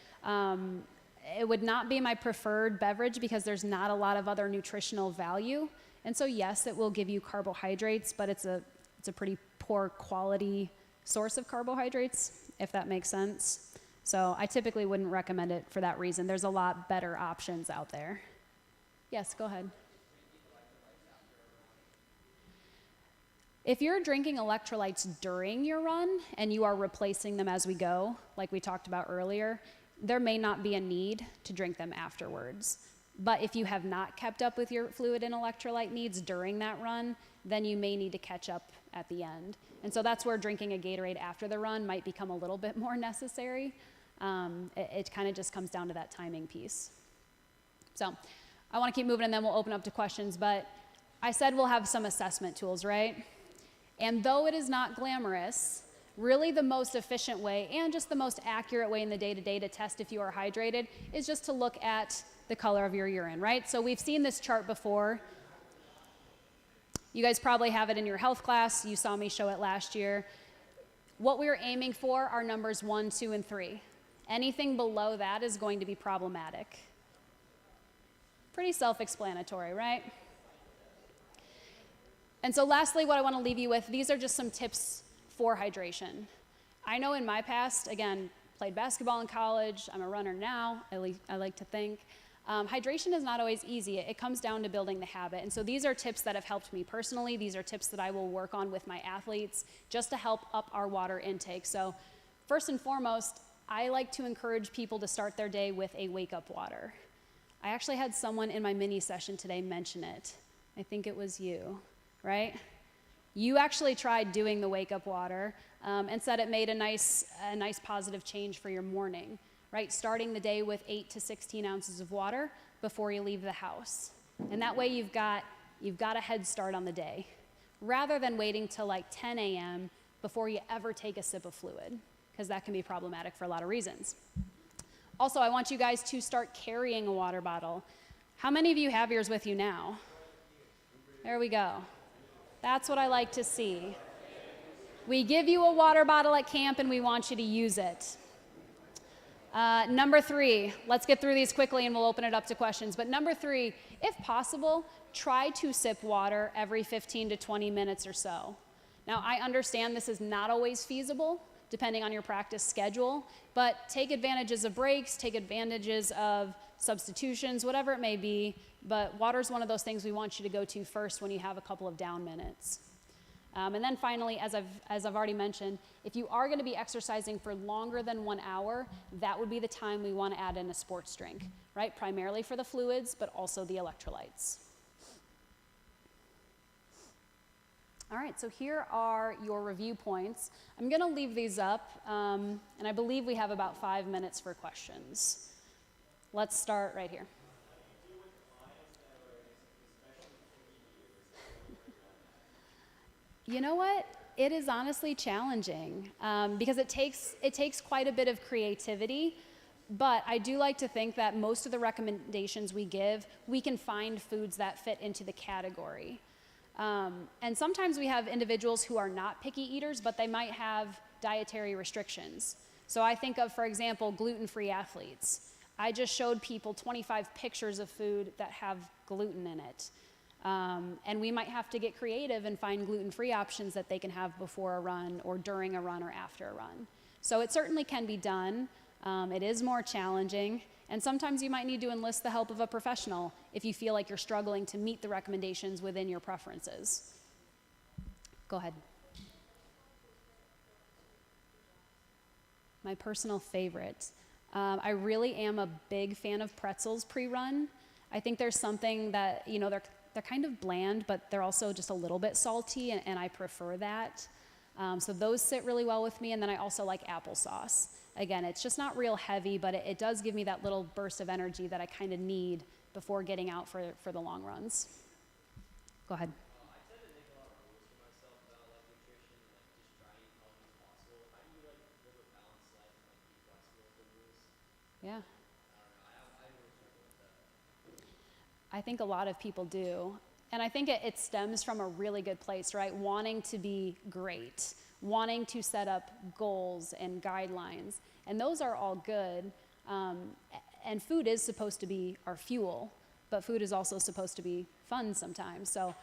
It would not be my preferred beverage because there's not a lot of other nutritional value. And so yes, it will give you carbohydrates, but it's a pretty poor quality source of carbohydrates, if that makes sense. So I typically wouldn't recommend it for that reason. There's a lot better options out there. Yes, go ahead. If you're drinking electrolytes during your run and you are replacing them as we go, like we talked about earlier, there may not be a need to drink them afterwards. But if you have not kept up with your fluid and electrolyte needs during that run, then you may need to catch up at the end. And so that's where drinking a Gatorade after the run might become a little bit more necessary. It kind of just comes down to that timing piece. So I want to keep moving and then we'll open up to questions, but I said we'll have some assessment tools, right? And though it is not glamorous, really the most efficient way and just the most accurate way in the day-to-day to test if you are hydrated is just to look at the color of your urine, right? So we've seen this chart before. You guys probably have it in your health class. You saw me show it last year. What we're aiming for are numbers 1, 2, and 3. Anything below that is going to be problematic. Pretty self-explanatory, right? And so lastly, what I want to leave you with, these are just some tips for hydration. I know in my past, again, played basketball in college, I'm a runner now, I like to think. Hydration is not always easy. It comes down to building the habit. And so these are tips that have helped me personally. These are tips that I will work on with my athletes just to help up our water intake. So first and foremost, I like to encourage people to start their day with a wake-up water. I actually had someone in my mini session today mention it. I think it was you, right? You actually tried doing the wake up water and said it made a nice positive change for your morning, right? Starting the day with 8 to 16 ounces of water before you leave the house. And that way you've got a head start on the day, rather than waiting till like 10 a.m. before you ever take a sip of fluid, because that can be problematic for a lot of reasons. Also, I want you guys to start carrying a water bottle. How many of you have yours with you now? There we go. That's what I like to see. We give you a water bottle at camp and we want you to use it. Number 3, let's get through these quickly and we'll open it up to questions. But number 3, if possible, try to sip water every 15 to 20 minutes or so. Now, I understand this is not always feasible, depending on your practice schedule, but take advantages of breaks, take advantages of substitutions, whatever it may be, but water is one of those things we want you to go to first when you have a couple of down minutes. And then finally, as I've already mentioned, if you are going to be exercising for longer than 1 hour, that would be the time we want to add in a sports drink, right? Primarily for the fluids, but also the electrolytes. All right, so here are your review points. I'm going to leave these up, and I believe we have about 5 minutes for questions. Let's start right here. You know what? It is honestly challenging because it takes quite a bit of creativity, but I do like to think that most of the recommendations we give, we can find foods that fit into the category. And sometimes we have individuals who are not picky eaters, but they might have dietary restrictions. So I think of, for example, gluten-free athletes. I just showed people 25 pictures of food that have gluten in it. And we might have to get creative and find gluten-free options that they can have before a run or during a run or after a run. So it certainly can be done. It is more challenging. And sometimes you might need to enlist the help of a professional if you feel like you're struggling to meet the recommendations within your preferences. Go ahead. My personal favorite. I really am a big fan of pretzels pre-run. I think there's something that, you know, they're kind of bland, but they're also just a little bit salty, and I prefer that. So those sit really well with me, and then I also like applesauce. Again, it's just not real heavy, but it does give me that little burst of energy that I kind of need before getting out for the long runs. Go ahead. Yeah. I think a lot of people do. And I think it stems from a really good place, right? Wanting to be great, wanting to set up goals and guidelines. And those are all good. And food is supposed to be our fuel, but food is also supposed to be fun sometimes. So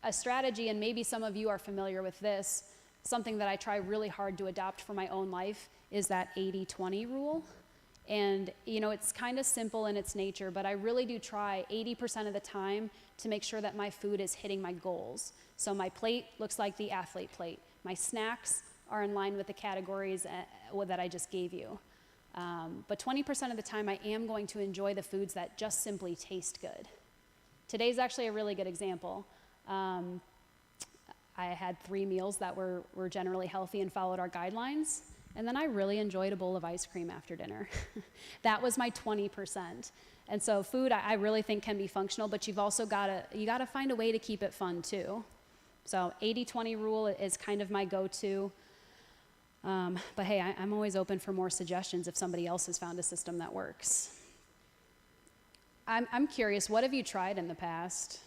a strategy, and maybe some of you are familiar with this, something that I try really hard to adopt for my own life is that 80-20 rule. And, you know, it's kind of simple in its nature, but I really do try 80% of the time to make sure that my food is hitting my goals. So my plate looks like the athlete plate. My snacks are in line with the categories that I just gave you. But 20% of the time, I am going to enjoy the foods that just simply taste good. Today's actually a really good example. I had 3 meals that were generally healthy and followed our guidelines. And then I really enjoyed a bowl of ice cream after dinner. That was my 20%. And so food, I really think can be functional, but you've also gotta find a way to keep it fun too. So 80-20 rule is kind of my go-to. But hey, I'm always open for more suggestions if somebody else has found a system that works. I'm curious, what have you tried in the past?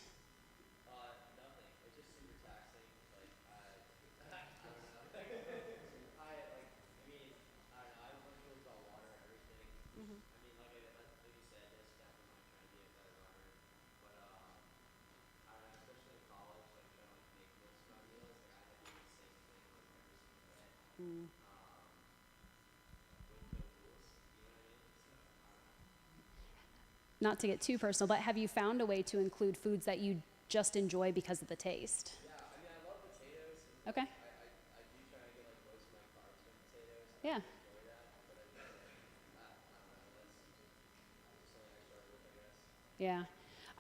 Not to get too personal, but have you found a way to include foods that you just enjoy because of the taste? Yeah, I mean, I love potatoes. Okay. I do try to get like most of my carbs from potatoes. Yeah. I enjoy that, but I don't know, that's just something I struggle with, I guess. Yeah.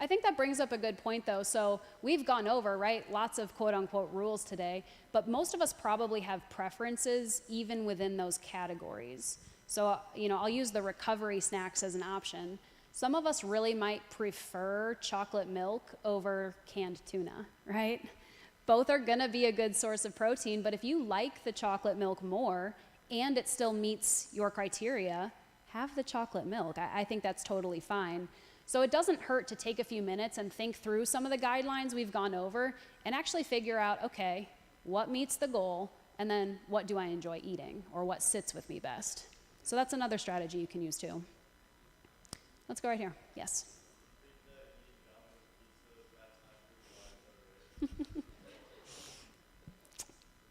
I think that brings up a good point, though. So we've gone over, right, lots of quote-unquote rules today, but most of us probably have preferences even within those categories. So, I'll use the recovery snacks as an option. Some of us really might prefer chocolate milk over canned tuna, right? Both are gonna be a good source of protein, but if you like the chocolate milk more and it still meets your criteria, have the chocolate milk. I think that's totally fine. So it doesn't hurt to take a few minutes and think through some of the guidelines we've gone over and actually figure out, okay, what meets the goal, and then what do I enjoy eating, or what sits with me best. So that's another strategy you can use too. Let's go right here. Yes.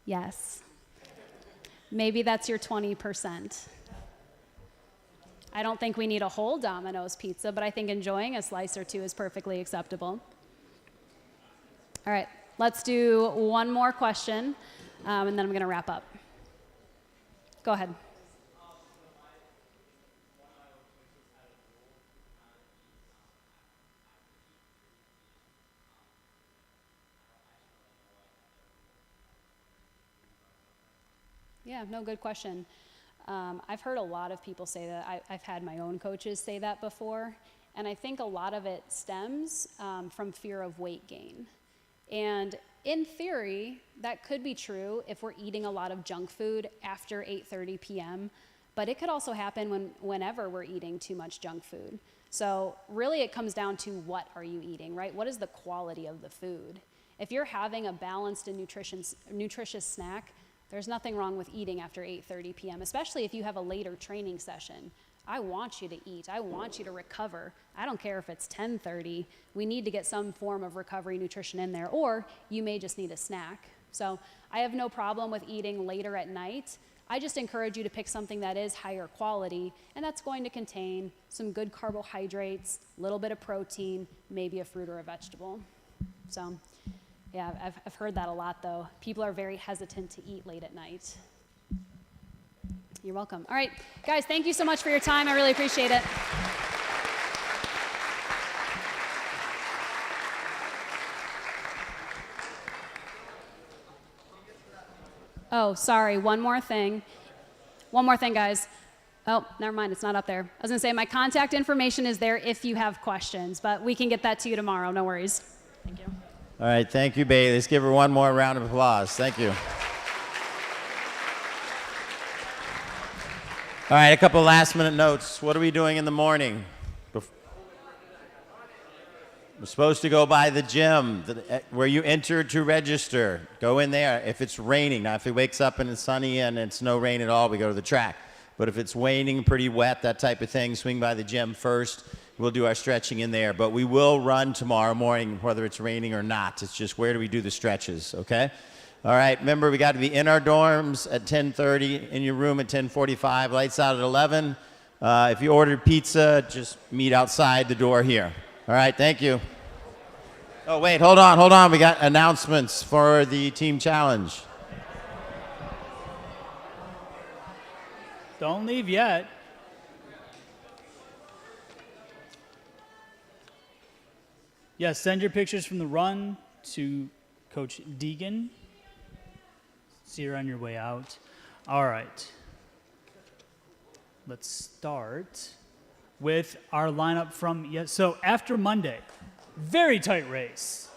Yes. Maybe that's your 20%. I don't think we need a whole Domino's pizza, but I think enjoying a slice or two is perfectly acceptable. All right, let's do one more question, and then I'm going to wrap up. Go ahead. Yeah, no, good question. I've heard a lot of people say that. I've had my own coaches say that before, and I think a lot of it stems from fear of weight gain. And in theory, that could be true if we're eating a lot of junk food after 8:30 p.m., but it could also happen whenever we're eating too much junk food. So really it comes down to what are you eating, right? What is the quality of the food? If you're having a balanced and nutritious snack, there's nothing wrong with eating after 8:30 p.m., especially if you have a later training session. I want you to eat. I want you to recover. I don't care if it's 10:30. We need to get some form of recovery nutrition in there, or you may just need a snack. So I have no problem with eating later at night. I just encourage you to pick something that is higher quality, and that's going to contain some good carbohydrates, a little bit of protein, maybe a fruit or a vegetable. So yeah, I've heard that a lot, though. People are very hesitant to eat late at night. You're welcome. All right, guys, thank you so much for your time. I really appreciate it. Oh, sorry, one more thing. One more thing, guys. Oh, never mind, it's not up there. I was gonna say my contact information is there if you have questions, but we can get that to you tomorrow, no worries. Thank you. All right, thank you, Bailey. Let's give her one more round of applause. Thank you. All right, a couple last-minute notes. What are we doing in the morning? We're supposed to go by the gym where you enter to register. Go in there. If it's raining, now if it wakes up and it's sunny and it's no rain at all, we go to the track. But if it's raining, pretty wet, that type of thing, swing by the gym first. We'll do our stretching in there, but we will run tomorrow morning, whether it's raining or not. It's just where do we do the stretches, okay? All right, remember we got to be in our dorms at 10:30, in your room at 10:45, lights out at 11. If you ordered pizza, just meet outside the door here. All right, thank you. Oh, wait, hold on. We got announcements for the team challenge. Don't leave yet. Yes, send your pictures from the run to Coach Deegan. See her on your way out. All right. Let's start with our lineup from so after Monday, very tight race.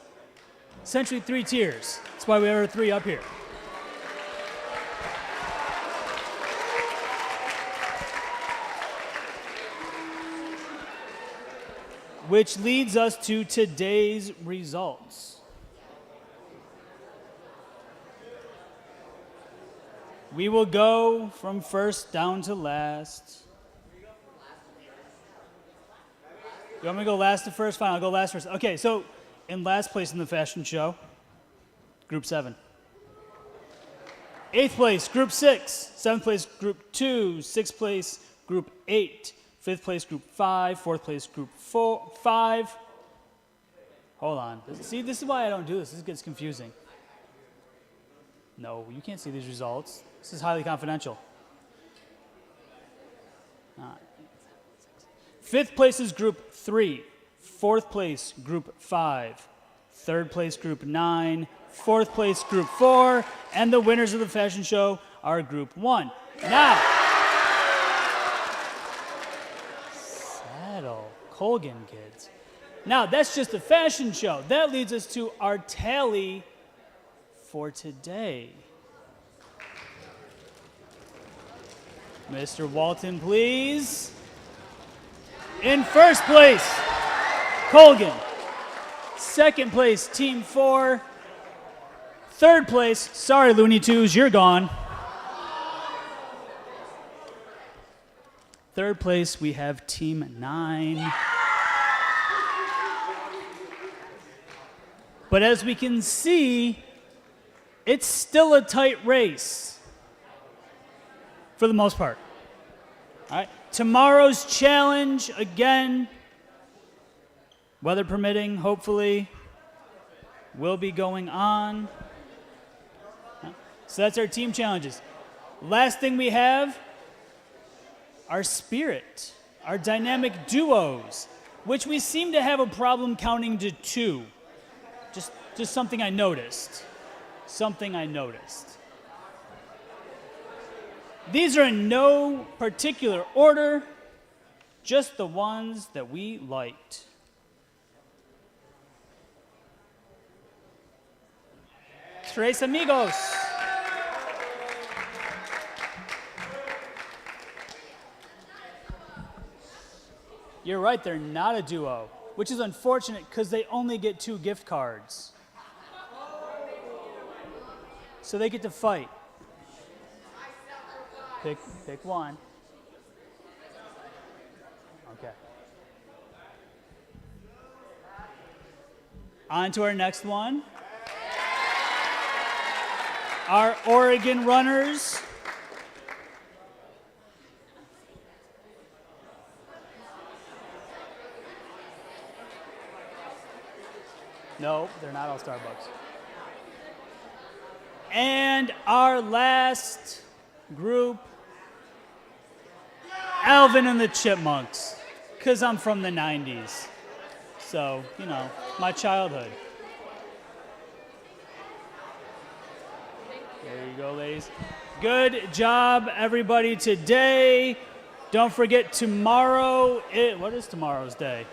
Essentially 3 tiers. That's why we have our 3 up here. Which leads us to today's results. We will go from first down to last. You want me to go last to first? Fine, I'll go last first. Okay, so in last place in the fashion show, Group 7. 8th place, Group 6. 7th place, Group 2. 6th place, Group 8. 5th place, Group 5. 4th place, Group 5. Hold on. See, this is why I don't do this. This gets confusing. No, you can't see these results. This is highly confidential. 5th place is Group 3. Fourth place, Group 5. Third place, Group 9. Fourth place, Group 4. And the winners of the fashion show are Group 1. Now, settle, Colgan kids. Now, that's just the fashion show. That leads us to our tally for today. Mr. Walton, please. In first place, Colgan. Second place, Team 4. Third place, sorry, Looney Tunes, you're gone. Third place, we have Team 9. But as we can see, it's still a tight race for the most part. All right, tomorrow's challenge, again, weather permitting, hopefully, will be going on. So that's our team challenges. Last thing we have, our spirit, our dynamic duos, which we seem to have a problem counting to 2. Just something I noticed. Something I noticed. These are in no particular order, just the ones that we liked. Tres amigos. You're right, they're not a duo, which is unfortunate because they only get 2 gift cards. So they get to fight. Pick one. Okay. On to our next one. Our Oregon runners. No, they're not all Starbucks. And our last group, Alvin and the Chipmunks, because I'm from the 90s. So, you know, my childhood. There you go, ladies. Good job, everybody, today. Don't forget tomorrow. What is tomorrow's day?